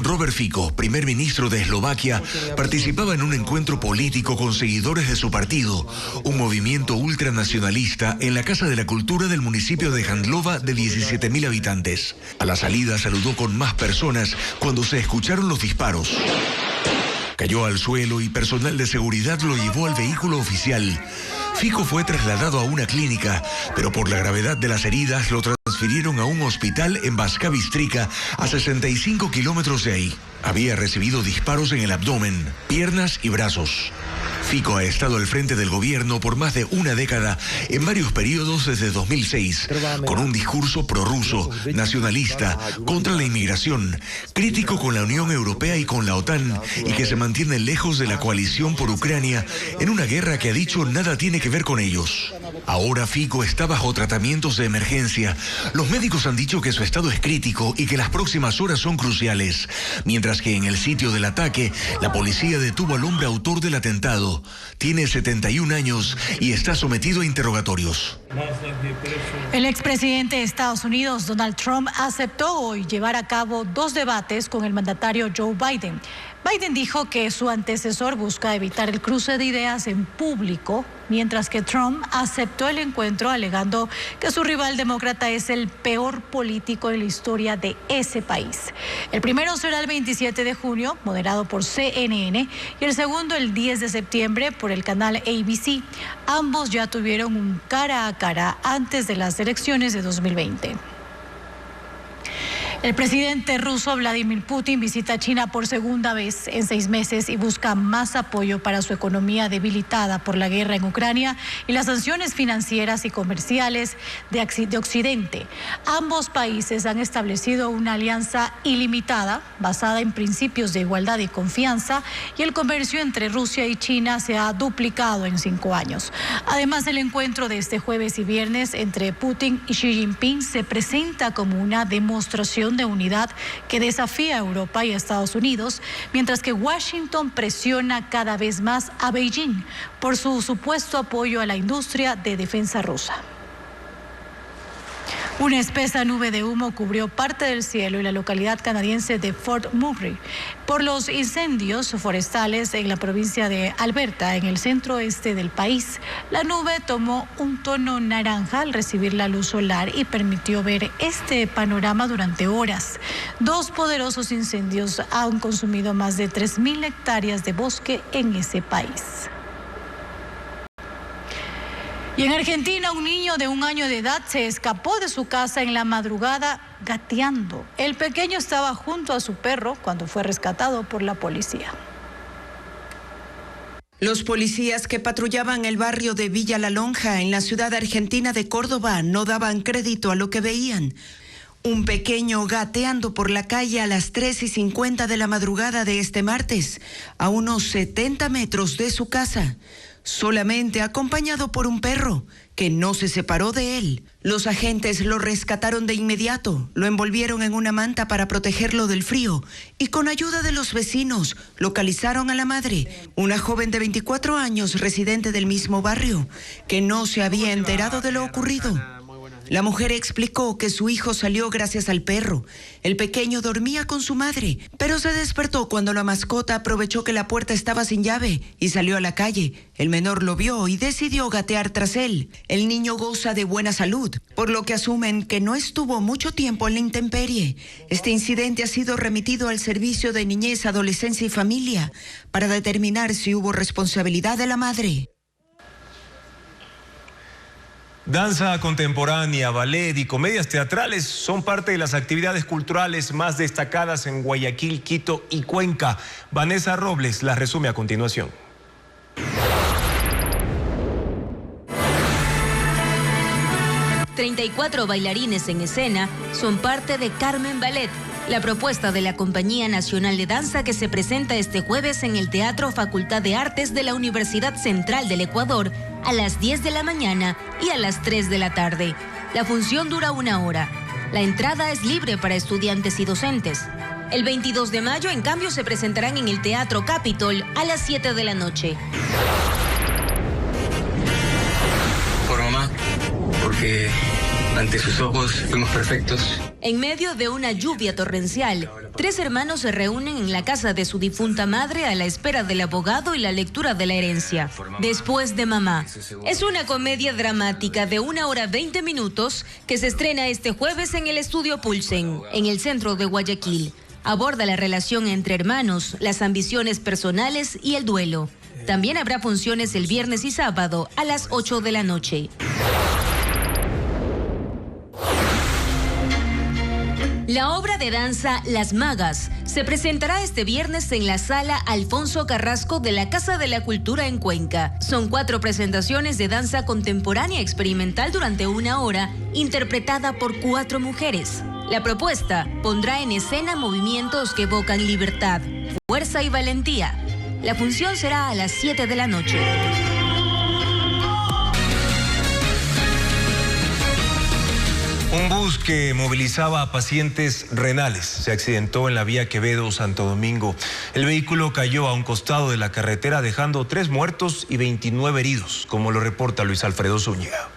S12: Robert Fico, primer ministro de Eslovaquia, participaba en un encuentro político con seguidores de su partido, un movimiento ultranacionalista, en la Casa de la Cultura del municipio de Handlova de 17.000 habitantes. A la salida saludó con más personas cuando se escucharon los disparos. Cayó al suelo y personal de seguridad lo llevó al vehículo oficial. Fico fue trasladado a una clínica, pero por la gravedad de las heridas lo transfirieron a un hospital en Banská Bystrica, a 65 kilómetros de ahí. Había recibido disparos en el abdomen, piernas y brazos. Fico ha estado al frente del gobierno por más de una década, en varios periodos desde 2006, con un discurso prorruso, nacionalista, contra la inmigración, crítico con la Unión Europea y con la OTAN, y que se mantiene lejos de la coalición por Ucrania, en una guerra que ha dicho nada tiene que ver con ellos. Ahora Fico está bajo tratamientos de emergencia. Los médicos han dicho que su estado es crítico y que las próximas horas son cruciales, mientras que en el sitio del ataque, la policía detuvo al hombre autor del atentado. Tiene 71 años y está sometido a interrogatorios.
S11: El expresidente de Estados Unidos, Donald Trump, aceptó hoy llevar a cabo 2 debates con el mandatario Joe Biden. Biden dijo que su antecesor busca evitar el cruce de ideas en público, mientras que Trump aceptó el encuentro alegando que su rival demócrata es el peor político en la historia de ese país. El primero será el 27 de junio, moderado por CNN, y el segundo el 10 de septiembre por el canal ABC. Ambos ya tuvieron un cara a cara antes de las elecciones de 2020. El presidente ruso Vladimir Putin visita China por segunda vez en 6 meses y busca más apoyo para su economía debilitada por la guerra en Ucrania y las sanciones financieras y comerciales de Occidente. Ambos países han establecido una alianza ilimitada basada en principios de igualdad y confianza, y el comercio entre Rusia y China se ha duplicado en 5 años. Además, el encuentro de este jueves y viernes entre Putin y Xi Jinping se presenta como una demostración de unidad que desafía a Europa y a Estados Unidos, mientras que Washington presiona cada vez más a Beijing por su supuesto apoyo a la industria de defensa rusa. Una espesa nube de humo cubrió parte del cielo y la localidad canadiense de Fort McMurray por los incendios forestales en la provincia de Alberta, en el centro oeste del país. La nube tomó un tono naranja al recibir la luz solar y permitió ver este panorama durante horas. 2 poderosos incendios han consumido más de 3,000 hectáreas de bosque en ese país. Y en Argentina, un niño de 1 año de edad se escapó de su casa en la madrugada gateando. El pequeño estaba junto a su perro cuando fue rescatado por la policía.
S22: Los policías que patrullaban el barrio de Villa La Lonja en la ciudad argentina de Córdoba no daban crédito a lo que veían. Un pequeño gateando por la calle a las 3:50 de la madrugada de este martes, a unos 70 metros de su casa, solamente acompañado por un perro que no se separó de él. Los agentes lo rescataron de inmediato, lo envolvieron en una manta para protegerlo del frío y con ayuda de los vecinos localizaron a la madre, una joven de 24 años residente del mismo barrio, que no se había enterado de lo ocurrido. La mujer explicó que su hijo salió gracias al perro. El pequeño dormía con su madre, pero se despertó cuando la mascota aprovechó que la puerta estaba sin llave y salió a la calle. El menor lo vio y decidió gatear tras él. El niño goza de buena salud, por lo que asumen que no estuvo mucho tiempo en la intemperie. Este incidente ha sido remitido al Servicio de Niñez, Adolescencia y Familia para determinar si hubo responsabilidad de la madre.
S1: Danza contemporánea, ballet y comedias teatrales son parte de las actividades culturales más destacadas en Guayaquil, Quito y Cuenca. Vanessa Robles las resume a continuación.
S4: ...34 bailarines en escena son parte de Carmen Ballet, la propuesta de la Compañía Nacional de Danza que se presenta este jueves en el Teatro Facultad de Artes de la Universidad Central del Ecuador a las 10 de la mañana y a las 3 de la tarde. La función dura 1 hora. La entrada es libre para estudiantes y docentes. El 22 de mayo, en cambio, se presentarán en el Teatro Capitol a las 7 de la noche.
S6: Por mamá, porque ante sus ojos fuimos perfectos.
S4: En medio de una lluvia torrencial, 3 hermanos se reúnen en la casa de su difunta madre a la espera del abogado y la lectura de la herencia. Después de Mamá. Es una comedia dramática de 1 hora 20 minutos que se estrena este jueves en el Estudio Pulsen, en el centro de Guayaquil. Aborda la relación entre hermanos, las ambiciones personales y el duelo. También habrá funciones el viernes y sábado a las 8 de la noche. La obra de danza Las Magas se presentará este viernes en la Sala Alfonso Carrasco de la Casa de la Cultura en Cuenca. Son 4 presentaciones de danza contemporánea experimental durante 1 hora, interpretada por 4 mujeres. La propuesta pondrá en escena movimientos que evocan libertad, fuerza y valentía. La función será a las 7 de la noche.
S1: Un bus que movilizaba a pacientes renales se accidentó en la vía Quevedo-Santo Domingo. El vehículo cayó a un costado de la carretera dejando 3 muertos y 29 heridos, como lo reporta Luis Alfredo Zúñiga.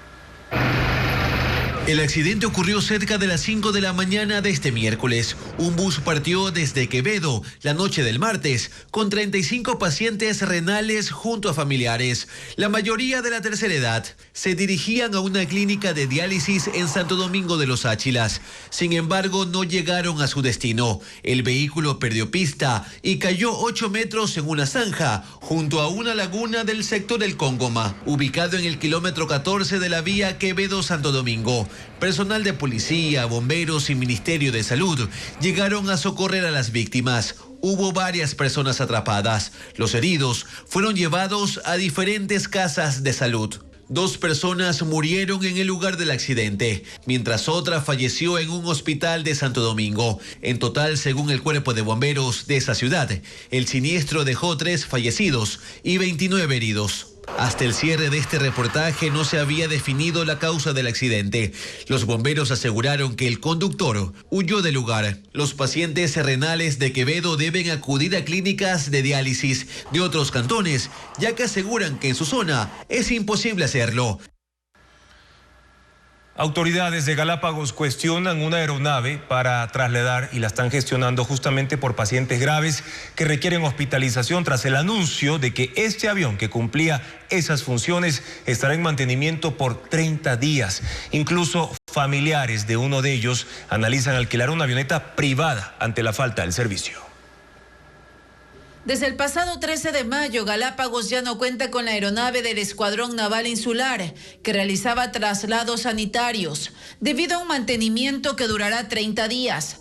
S23: El accidente ocurrió cerca de las 5 de la mañana de este miércoles. Un bus partió desde Quevedo la noche del martes con 35 pacientes renales junto a familiares. La mayoría de la tercera edad se dirigían a una clínica de diálisis en Santo Domingo de los Áchilas. Sin embargo, no llegaron a su destino. El vehículo perdió pista y cayó 8 metros en una zanja junto a una laguna del sector El Cóngoma, ubicado en el kilómetro 14 de la vía Quevedo-Santo Domingo. Personal de policía, bomberos y Ministerio de Salud llegaron a socorrer a las víctimas. Hubo varias personas atrapadas. Los heridos fueron llevados a diferentes casas de salud. 2 personas murieron en el lugar del accidente, mientras otra falleció en un hospital de Santo Domingo. En total, según el cuerpo de bomberos de esa ciudad, el siniestro dejó 3 fallecidos y 29 heridos. Hasta el cierre de este reportaje no se había definido la causa del accidente. Los bomberos aseguraron que el conductor huyó del lugar. Los pacientes renales de Quevedo deben acudir a clínicas de diálisis de otros cantones, ya que aseguran que en su zona es imposible hacerlo.
S1: Autoridades de Galápagos cuestionan una aeronave para trasladar y la están gestionando justamente por pacientes graves que requieren hospitalización tras el anuncio de que este avión que cumplía esas funciones estará en mantenimiento por 30 días. Incluso familiares de uno de ellos analizan alquilar una avioneta privada ante la falta del servicio.
S24: Desde el pasado 13 de mayo, Galápagos ya no cuenta con la aeronave del Escuadrón Naval Insular, que realizaba traslados sanitarios, debido a un mantenimiento que durará 30 días.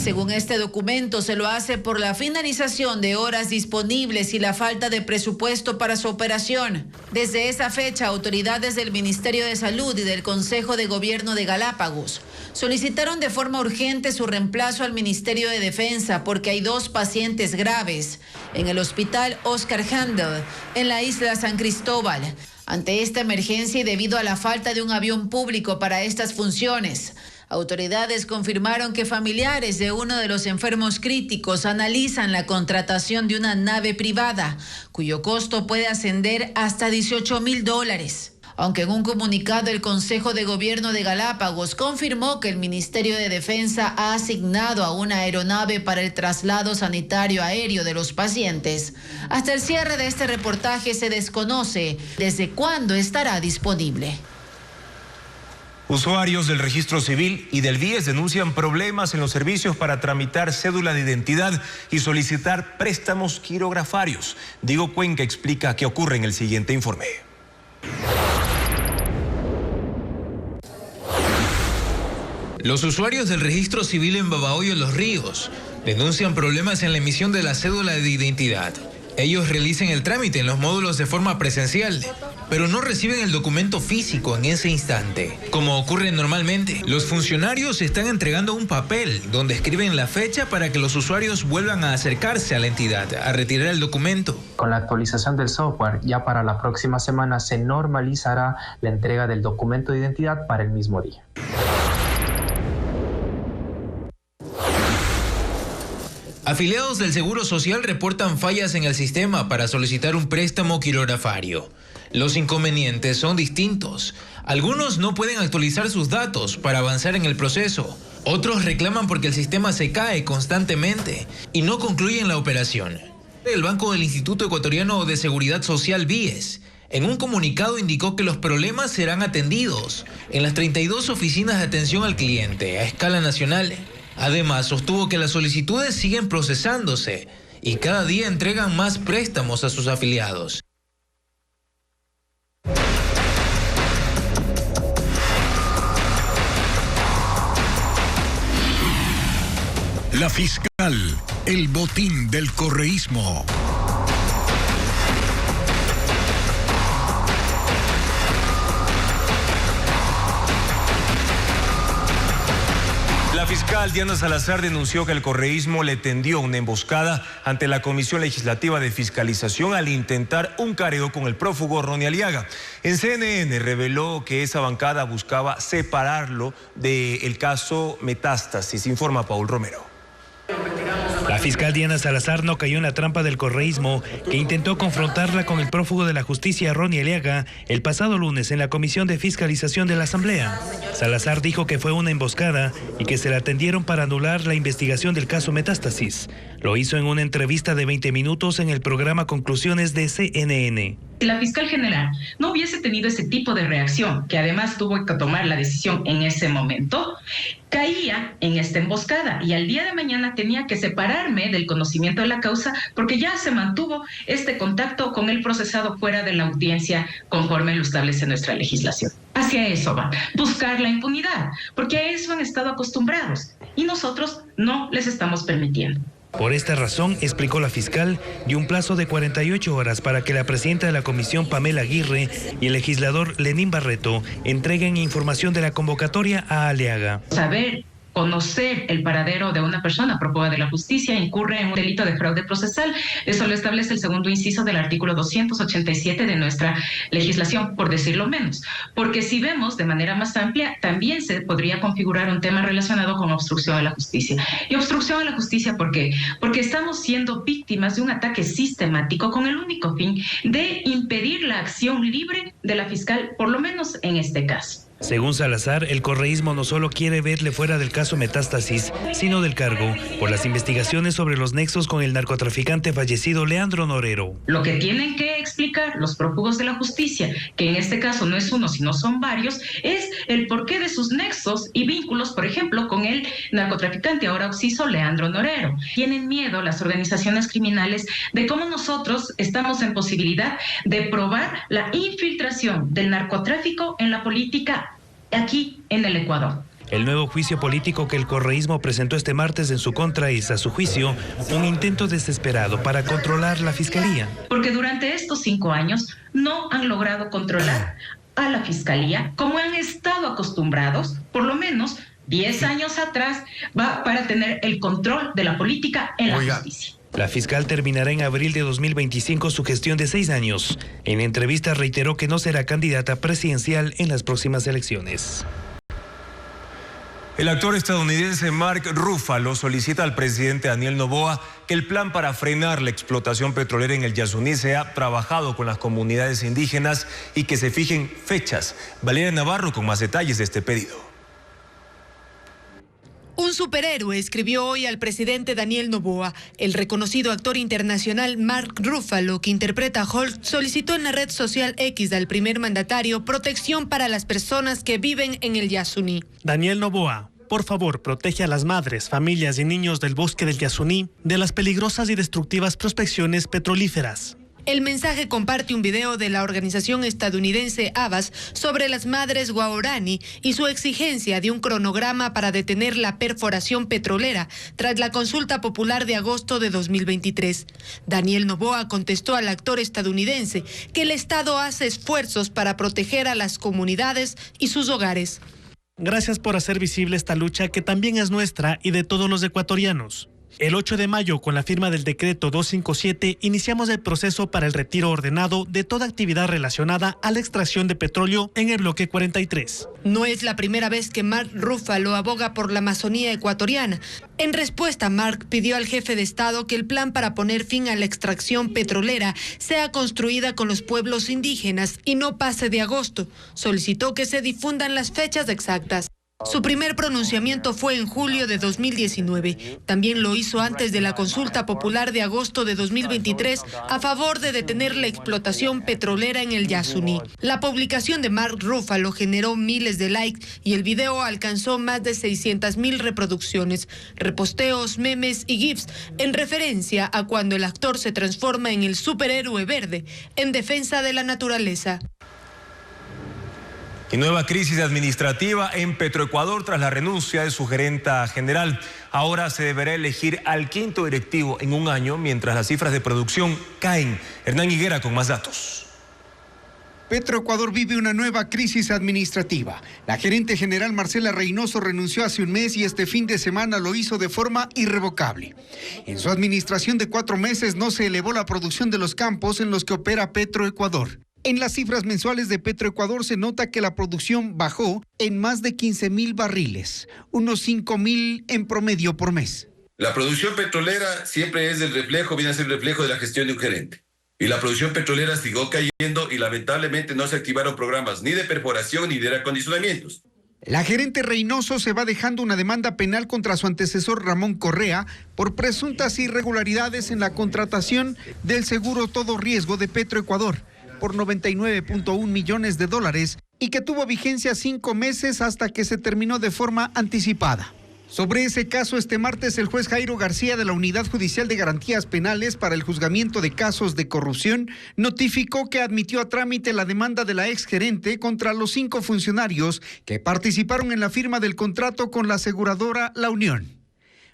S24: Según este documento, se lo hace por la finalización de horas disponibles y la falta de presupuesto para su operación. Desde esa fecha, autoridades del Ministerio de Salud y del Consejo de Gobierno de Galápagos solicitaron de forma urgente su reemplazo al Ministerio de Defensa porque hay 2 pacientes graves en el Hospital Oscar Handel, en la isla San Cristóbal. Ante esta emergencia y debido a la falta de un avión público para estas funciones, autoridades confirmaron que familiares de uno de los enfermos críticos analizan la contratación de una nave privada, cuyo costo puede ascender hasta $18,000. aunque en un comunicado el Consejo de Gobierno de Galápagos confirmó que el Ministerio de Defensa ha asignado a una aeronave para el traslado sanitario aéreo de los pacientes. Hasta el cierre de este reportaje se desconoce desde cuándo estará disponible.
S1: Usuarios del Registro Civil y del BIES denuncian problemas en los servicios para tramitar cédula de identidad y solicitar préstamos quirografarios. Diego Cuenca explica qué ocurre en el siguiente informe.
S2: Los usuarios del Registro Civil en Babahoyo, Los Ríos, denuncian problemas en la emisión de la cédula de identidad. Ellos realizan el trámite en los módulos de forma presencial, pero no reciben el documento físico en ese instante. Como ocurre normalmente, los funcionarios están entregando un papel donde escriben la fecha para que los usuarios vuelvan a acercarse a la entidad a retirar el documento.
S5: Con la actualización del software, ya para la próxima semana se normalizará la entrega del documento de identidad para el mismo día.
S2: Afiliados del Seguro Social reportan fallas en el sistema para solicitar un préstamo quirografario. Los inconvenientes son distintos. Algunos no pueden actualizar sus datos para avanzar en el proceso. Otros reclaman porque el sistema se cae constantemente y no concluyen la operación. El Banco del Instituto Ecuatoriano de Seguridad Social, BIES, en un comunicado indicó que los problemas serán atendidos en las 32 oficinas de atención al cliente a escala nacional. Además, sostuvo que las solicitudes siguen procesándose y cada día entregan más préstamos a sus afiliados.
S12: La fiscal, el botín del correísmo.
S1: La fiscal Diana Salazar denunció que el correísmo le tendió una emboscada ante la Comisión Legislativa de Fiscalización al intentar un careo con el prófugo Ronnie Aliaga. En CNN reveló que esa bancada buscaba separarlo del caso Metástasis, informa Paul Romero.
S10: La fiscal Diana Salazar no cayó en la trampa del correísmo que intentó confrontarla con el prófugo de la justicia Ronnie Aliaga el pasado lunes en la Comisión de Fiscalización de la Asamblea. Salazar dijo que fue una emboscada y que se la atendieron para anular la investigación del caso Metástasis. Lo hizo en una entrevista de 20 minutos en el programa Conclusiones de CNN.
S13: Si la fiscal general no hubiese tenido ese tipo de reacción, que además tuvo que tomar la decisión en ese momento, caía en esta emboscada y al día de mañana tenía que separarme del conocimiento de la causa porque ya se mantuvo este contacto con el procesado fuera de la audiencia conforme lo establece nuestra legislación. Hacia eso va, buscar la impunidad, porque a eso han estado acostumbrados y nosotros no les estamos permitiendo.
S10: Por esta razón, explicó la fiscal, dio un plazo de 48 horas para que la presidenta de la comisión, Pamela Aguirre, y el legislador Lenín Barreto entreguen información de la convocatoria a Aliaga.
S13: Conocer el paradero de una persona prófuga de la justicia incurre en un delito de fraude procesal. Eso lo establece el segundo inciso del artículo 287 de nuestra legislación, por decirlo menos. Porque si vemos de manera más amplia, también se podría configurar un tema relacionado con obstrucción a la justicia. Y obstrucción a la justicia, ¿por qué? Porque estamos siendo víctimas de un ataque sistemático con el único fin de impedir la acción libre de la fiscal, por lo menos en este caso.
S10: Según Salazar, el correísmo no solo quiere verle fuera del caso Metástasis, sino del cargo, por las investigaciones sobre los nexos con el narcotraficante fallecido Leandro Norero.
S13: Lo que tienen que explicar los prófugos de la justicia, que en este caso no es uno, sino son varios, es el porqué de sus nexos y vínculos, por ejemplo, con el narcotraficante, ahora occiso, Leandro Norero. Tienen miedo las organizaciones criminales de cómo nosotros estamos en posibilidad de probar la infiltración del narcotráfico en la política aquí en el Ecuador.
S10: El nuevo juicio político que el correísmo presentó este martes en su contra es, a su juicio, un intento desesperado para controlar la fiscalía.
S13: Porque durante estos 5 años no han logrado controlar a la fiscalía como han estado acostumbrados, por lo menos 10 años atrás, para tener el control de la política en la justicia.
S10: La fiscal terminará en abril de 2025 su gestión de 6 años. En entrevista reiteró que no será candidata presidencial en las próximas elecciones.
S1: El actor estadounidense Mark Ruffalo solicita al presidente Daniel Noboa que el plan para frenar la explotación petrolera en el Yasuní sea trabajado con las comunidades indígenas y que se fijen fechas. Valeria Navarro con más detalles de este pedido.
S7: Un superhéroe escribió hoy al presidente Daniel Noboa. El reconocido actor internacional Mark Ruffalo, que interpreta a Hulk, solicitó en la red social X al primer mandatario protección para las personas que viven en el Yasuní.
S15: Daniel Noboa, por favor, protege a las madres, familias y niños del bosque del Yasuní de las peligrosas y destructivas prospecciones petrolíferas.
S7: El mensaje comparte un video de la organización estadounidense Havas sobre las madres guaraní y su exigencia de un cronograma para detener la perforación petrolera tras la consulta popular de agosto de 2023. Daniel Noboa contestó al actor estadounidense que el Estado hace esfuerzos para proteger a las comunidades y sus hogares.
S15: Gracias por hacer visible esta lucha que también es nuestra y de todos los ecuatorianos. El 8 de mayo, con la firma del decreto 257, iniciamos el proceso para el retiro ordenado de toda actividad relacionada a la extracción de petróleo en el bloque 43.
S7: No es la primera vez que Mark Ruffalo aboga por la Amazonía ecuatoriana. En respuesta, Mark pidió al jefe de Estado que el plan para poner fin a la extracción petrolera sea construida con los pueblos indígenas y no pase de agosto. Solicitó que se difundan las fechas exactas. Su primer pronunciamiento fue en julio de 2019. También lo hizo antes de la consulta popular de agosto de 2023 a favor de detener la explotación petrolera en el Yasuní. La publicación de Mark Ruffalo generó miles de likes y el video alcanzó más de 600,000 reproducciones, reposteos, memes y GIFs en referencia a cuando el actor se transforma en el superhéroe verde en defensa de la naturaleza.
S1: Y nueva crisis administrativa en Petroecuador tras la renuncia de su gerenta general. Ahora se deberá elegir al quinto directivo en un año mientras las cifras de producción caen. Hernán Higuera con más datos.
S16: Petroecuador vive una nueva crisis administrativa. La gerente general Marcela Reynoso renunció hace un mes y este fin de semana lo hizo de forma irrevocable. En su administración de 4 meses no se elevó la producción de los campos en los que opera Petroecuador. En las cifras mensuales de Petroecuador se nota que la producción bajó en más de 15,000 barriles, unos 5,000 en promedio por mes.
S17: La producción petrolera siempre es viene a ser el reflejo de la gestión de un gerente. Y la producción petrolera siguió cayendo y lamentablemente no se activaron programas ni de perforación ni de acondicionamientos.
S16: La gerente Reynoso se va dejando una demanda penal contra su antecesor Ramón Correa por presuntas irregularidades en la contratación del seguro todo riesgo de Petroecuador por $99.1 millones y que tuvo vigencia 5 meses hasta que se terminó de forma anticipada. Sobre ese caso, este martes el juez Jairo García de la Unidad Judicial de Garantías Penales para el juzgamiento de casos de corrupción notificó que admitió a trámite la demanda de la exgerente contra los 5 funcionarios que participaron en la firma del contrato con la aseguradora La Unión.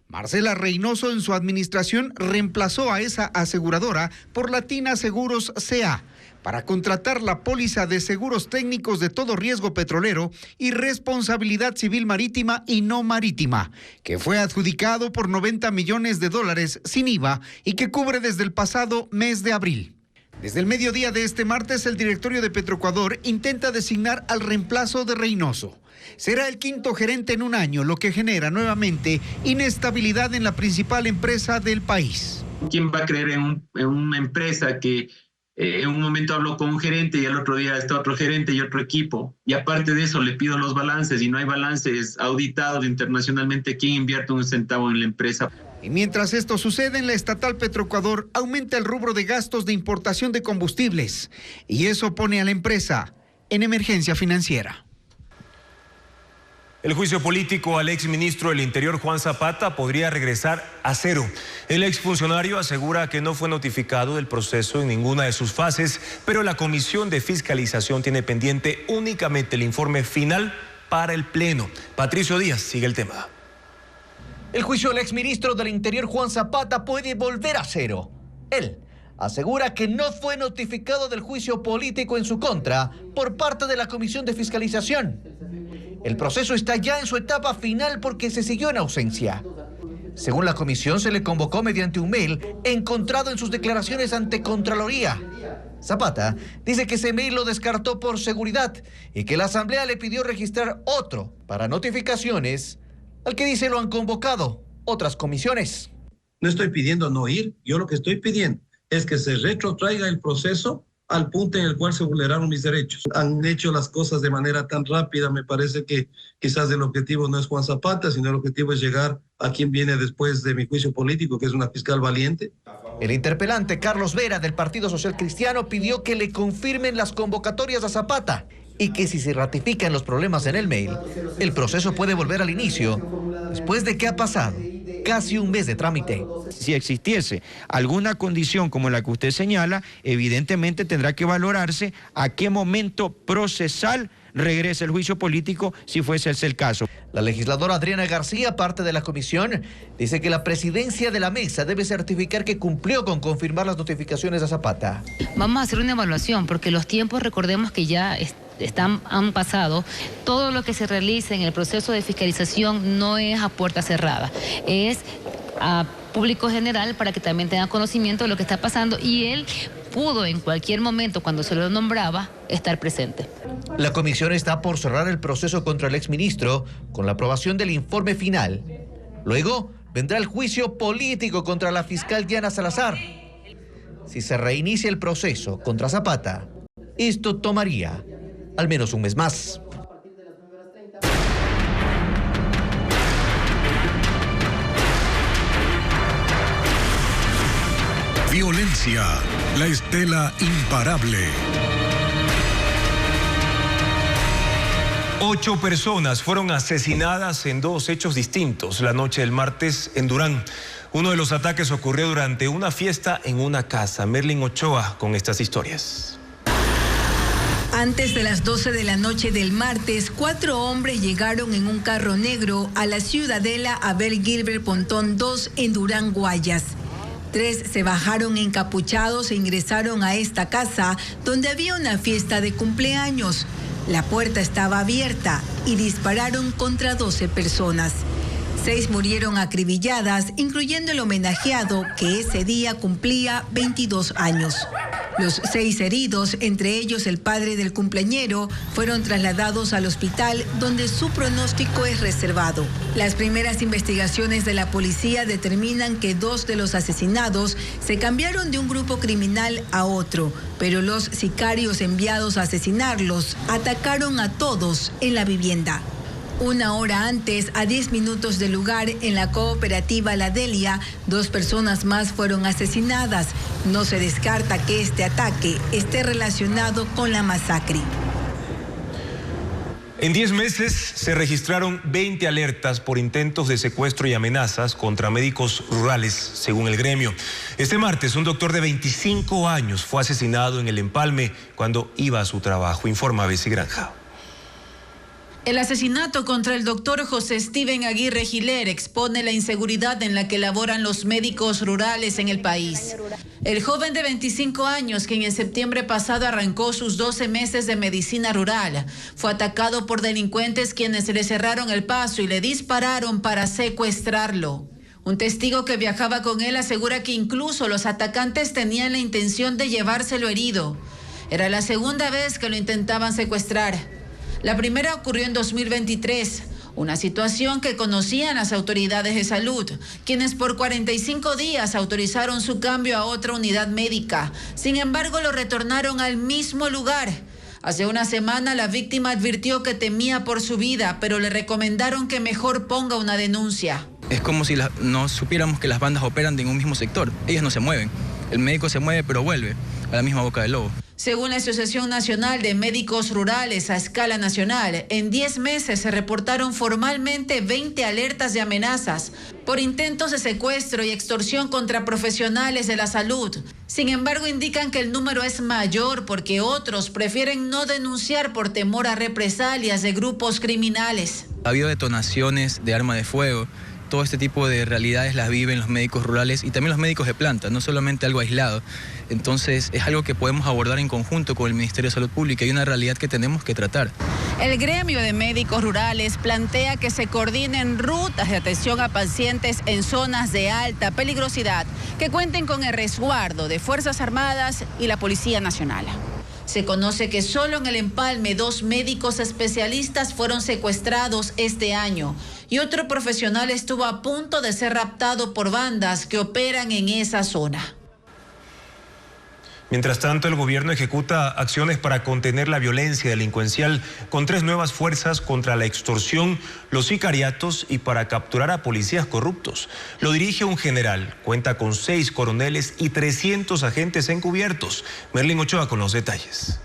S16: Marcela Reynoso en su administración reemplazó a esa aseguradora por Latina Seguros C.A., para contratar la póliza de seguros técnicos de todo riesgo petrolero y responsabilidad civil marítima y no marítima, que fue adjudicado por $90 millones sin IVA y que cubre desde el pasado mes de abril. Desde el mediodía de este martes, el directorio de Petroecuador intenta designar al reemplazo de Reynoso. Será el quinto gerente en un año, lo que genera nuevamente inestabilidad en la principal empresa del país.
S25: ¿Quién va a creer en una empresa que en un momento hablo con un gerente y al otro día está otro gerente y otro equipo? Y aparte de eso le pido los balances y no hay balances auditados internacionalmente. ¿Quién invierte un centavo en la empresa?
S16: Y mientras esto sucede, en la estatal Petroecuador aumenta el rubro de gastos de importación de combustibles y eso pone a la empresa en emergencia financiera.
S1: El juicio político al exministro del Interior Juan Zapata podría regresar a cero. El exfuncionario asegura que no fue notificado del proceso en ninguna de sus fases, pero la Comisión de Fiscalización tiene pendiente únicamente el informe final para el Pleno. Patricio Díaz sigue el tema.
S26: El juicio del exministro del Interior Juan Zapata puede volver a cero. Él asegura que no fue notificado del juicio político en su contra por parte de la Comisión de Fiscalización. El proceso está ya en su etapa final porque se siguió en ausencia. Según la comisión, se le convocó mediante un mail encontrado en sus declaraciones ante Contraloría. Zapata dice que ese mail lo descartó por seguridad y que la Asamblea le pidió registrar otro para notificaciones al que dice lo han convocado otras comisiones.
S8: No estoy pidiendo no ir, yo lo que estoy pidiendo es que se retrotraiga el proceso al punto en el cual se vulneraron mis derechos. Han hecho las cosas de manera tan rápida, me parece que quizás el objetivo no es Juan Zapata, sino el objetivo es llegar a quien viene después de mi juicio político, que es una fiscal valiente.
S26: El interpelante Carlos Vera del Partido Social Cristiano pidió que le confirmen las convocatorias a Zapata y que si se ratifican los problemas en el mail, el proceso puede volver al inicio después de que ha pasado casi un mes de trámite.
S9: Si existiese alguna condición como la que usted señala, evidentemente tendrá que valorarse a qué momento procesal regresa el juicio político si fuese ese el caso.
S26: La legisladora Adriana García, parte de la comisión, dice que la presidencia de la mesa debe certificar que cumplió con confirmar las notificaciones a Zapata.
S14: Vamos a hacer una evaluación porque los tiempos, recordemos que ya han pasado. Todo lo que se realice en el proceso de fiscalización no es a puerta cerrada, es a público general para que también tenga conocimiento de lo que está pasando y él pudo en cualquier momento, cuando se lo nombraba, estar presente.
S26: La comisión está por cerrar el proceso contra el exministro con la aprobación del informe final. Luego vendrá el juicio político contra la fiscal Diana Salazar. Si se reinicia el proceso contra Zapata, esto tomaría al menos un mes más.
S18: Violencia, la estela imparable.
S1: 8 personas fueron asesinadas en 2 hechos distintos la noche del martes en Durán. Uno de los ataques ocurrió durante una fiesta en una casa. Merlin Ochoa con estas historias.
S19: Antes de las 12 de la noche del martes, 4 hombres llegaron en un carro negro a la Ciudadela Abel Gilbert Pontón 2 en Durán, Guayas. 3 se bajaron encapuchados e ingresaron a esta casa donde había una fiesta de cumpleaños. La puerta estaba abierta y dispararon contra 12 personas. 6 murieron acribilladas, incluyendo el homenajeado que ese día cumplía 22 años. Los 6 heridos, entre ellos el padre del cumpleañero, fueron trasladados al hospital donde su pronóstico es reservado. Las primeras investigaciones de la policía determinan que 2 de los asesinados se cambiaron de un grupo criminal a otro, pero los sicarios enviados a asesinarlos atacaron a todos en la vivienda. Una hora antes, a 10 minutos del lugar, en la cooperativa La Delia, 2 personas más fueron asesinadas. No se descarta que este ataque esté relacionado con la masacre.
S1: En 10 meses se registraron 20 alertas por intentos de secuestro y amenazas contra médicos rurales, según el gremio. Este martes, un doctor de 25 años fue asesinado en el Empalme cuando iba a su trabajo, informa Bessie Granja.
S24: El asesinato contra el doctor José Steven Aguirre Giler expone la inseguridad en la que laboran los médicos rurales en el país. El joven de 25 años, quien en septiembre pasado arrancó sus 12 meses de medicina rural, fue atacado por delincuentes quienes le cerraron el paso y le dispararon para secuestrarlo. Un testigo que viajaba con él asegura que incluso los atacantes tenían la intención de llevárselo herido. Era la segunda vez que lo intentaban secuestrar. La primera ocurrió en 2023, una situación que conocían las autoridades de salud, quienes por 45 días autorizaron su cambio a otra unidad médica. Sin embargo, lo retornaron al mismo lugar. Hace una semana la víctima advirtió que temía por su vida, pero le recomendaron que mejor ponga una denuncia.
S21: Es como si no supiéramos que las bandas operan en un mismo sector. Ellas no se mueven. El médico se mueve pero vuelve a la misma boca del lobo.
S24: Según la Asociación Nacional de Médicos Rurales a escala nacional, en 10 meses se reportaron formalmente 20 alertas de amenazas por intentos de secuestro y extorsión contra profesionales de la salud. Sin embargo, indican que el número es mayor porque otros prefieren no denunciar por temor a represalias de grupos criminales.
S21: Ha habido detonaciones de arma de fuego. Todo este tipo de realidades las viven los médicos rurales y también los médicos de planta, no solamente algo aislado. Entonces es algo que podemos abordar en conjunto con el Ministerio de Salud Pública y una realidad que tenemos que tratar.
S24: El gremio de médicos rurales plantea que se coordinen rutas de atención a pacientes en zonas de alta peligrosidad que cuenten con el resguardo de Fuerzas Armadas y la Policía Nacional. Se conoce que solo en el Empalme 2 médicos especialistas fueron secuestrados este año y otro profesional estuvo a punto de ser raptado por bandas que operan en esa zona.
S1: Mientras tanto, el gobierno ejecuta acciones para contener la violencia delincuencial con 3 nuevas fuerzas contra la extorsión, los sicariatos y para capturar a policías corruptos. Lo dirige un general, cuenta con 6 coroneles y 300 agentes encubiertos. Merlin Ochoa con los detalles.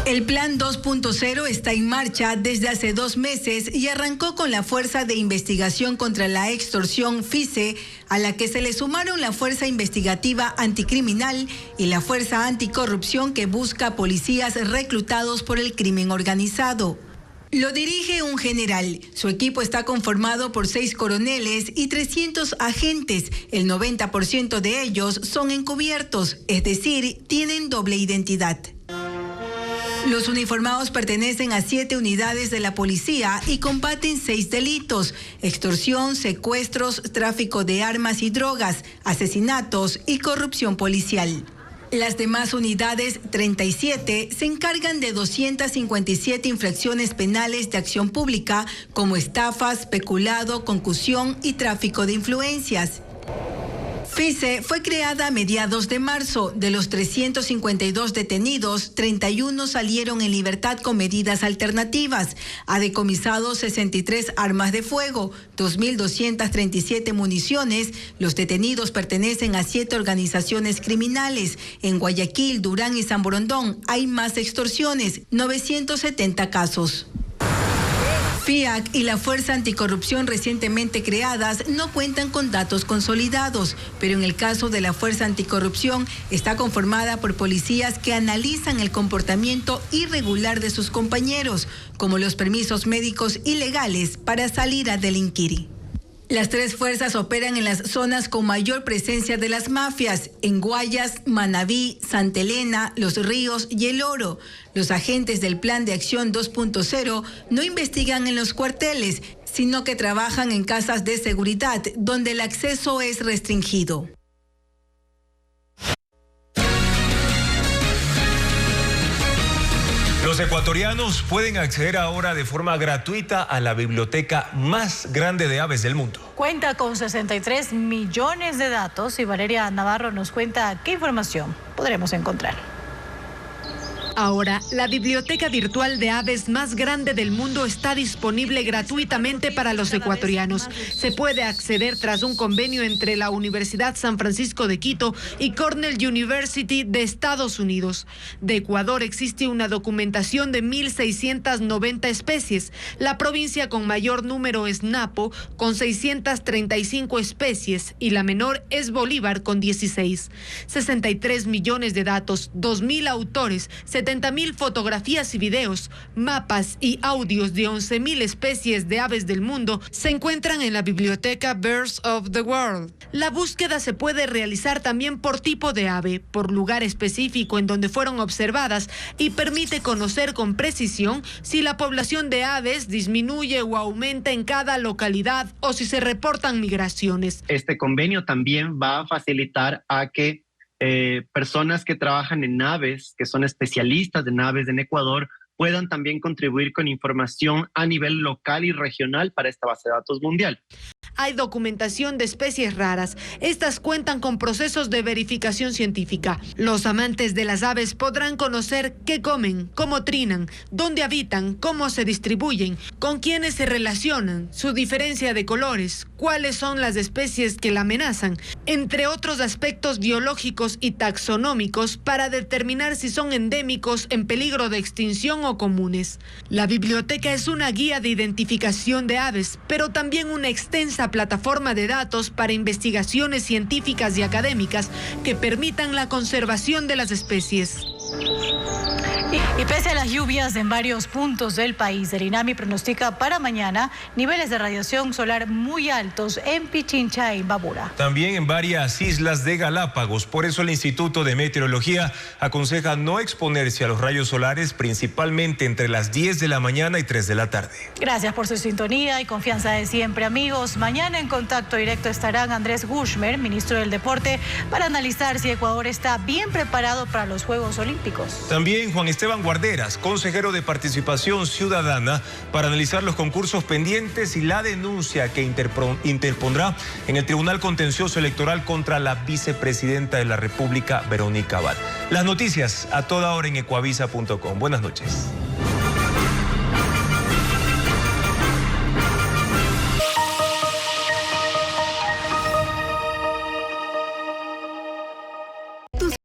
S19: El Plan 2.0 está en marcha desde hace 2 meses y arrancó con la Fuerza de Investigación contra la Extorsión, FICE, a la que se le sumaron la Fuerza Investigativa Anticriminal y la Fuerza Anticorrupción que busca policías reclutados por el crimen organizado. Lo dirige un general. Su equipo está conformado por 6 coroneles y 300 agentes. El 90% de ellos son encubiertos, es decir, tienen doble identidad. Los uniformados pertenecen a 7 unidades de la policía y combaten 6 delitos: extorsión, secuestros, tráfico de armas y drogas, asesinatos y corrupción policial. Las demás unidades, 37, se encargan de 257 infracciones penales de acción pública, como estafas, peculado, concusión y tráfico de influencias. FICE fue creada a mediados de marzo. De los 352 detenidos, 31 salieron en libertad con medidas alternativas. Ha decomisado 63 armas de fuego, 2.237 municiones. Los detenidos pertenecen a 7 organizaciones criminales. En Guayaquil, Durán y San Borondón hay más extorsiones, 970 casos. FIAC y la Fuerza Anticorrupción recientemente creadas no cuentan con datos consolidados, pero en el caso de la Fuerza Anticorrupción está conformada por policías que analizan el comportamiento irregular de sus compañeros, como los permisos médicos ilegales para salir a delinquir. Las 3 fuerzas operan en las zonas con mayor presencia de las mafias, en Guayas, Manabí, Santa Elena, Los Ríos y El Oro. Los agentes del Plan de Acción 2.0 no investigan en los cuarteles, sino que trabajan en casas de seguridad, donde el acceso es restringido.
S1: Los ecuatorianos pueden acceder ahora de forma gratuita a la biblioteca más grande de aves del mundo.
S3: Cuenta con 63 millones de datos y Valeria Navarro nos cuenta qué información podremos encontrar.
S7: Ahora, la biblioteca virtual de aves más grande del mundo está disponible gratuitamente para los ecuatorianos. Se puede acceder tras un convenio entre la Universidad San Francisco de Quito y Cornell University de Estados Unidos. De Ecuador existe una documentación de 1.690 especies. La provincia con mayor número es Napo, con 635 especies, y la menor es Bolívar, con 16. 63 millones de datos, 2.000 autores, 70.000 fotografías y videos, mapas y audios de 11.000 especies de aves del mundo se encuentran en la biblioteca Birds of the World. La búsqueda se puede realizar también por tipo de ave, por lugar específico en donde fueron observadas y permite conocer con precisión si la población de aves disminuye o aumenta en cada localidad o si se reportan migraciones.
S4: Este convenio también va a facilitar a que personas que trabajan en aves, que son especialistas en aves en Ecuador, puedan también contribuir con información a nivel local y regional para esta base de datos mundial.
S7: Hay documentación de especies raras. Estas cuentan con procesos de verificación científica. Los amantes de las aves podrán conocer qué comen, cómo trinan, dónde habitan, cómo se distribuyen, con quiénes se relacionan, su diferencia de colores, cuáles son las especies que la amenazan, entre otros aspectos biológicos y taxonómicos para determinar si son endémicos, en peligro de extinción o comunes. La biblioteca es una guía de identificación de aves, pero también una extensa plataforma de datos para investigaciones científicas y académicas que permitan la conservación de las especies.
S3: Y pese a las lluvias en varios puntos del país, el INAMI pronostica para mañana niveles de radiación solar muy altos en Pichincha y Babura.
S1: También en varias islas de Galápagos. Por eso el Instituto de Meteorología aconseja no exponerse a los rayos solares, principalmente entre las 10 de la mañana y 3 de la tarde.
S3: Gracias por su sintonía y confianza de siempre, amigos. Mañana en contacto directo estarán Andrés Gushmer, ministro del Deporte, para analizar si Ecuador está bien preparado para los Juegos Olímpicos.
S1: También Juan Esteban Esteban Guarderas, consejero de Participación Ciudadana, para analizar los concursos pendientes y la denuncia que interpondrá en el Tribunal Contencioso Electoral contra la vicepresidenta de la República, Verónica Abad. Las noticias a toda hora en ecuavisa.com. Buenas noches.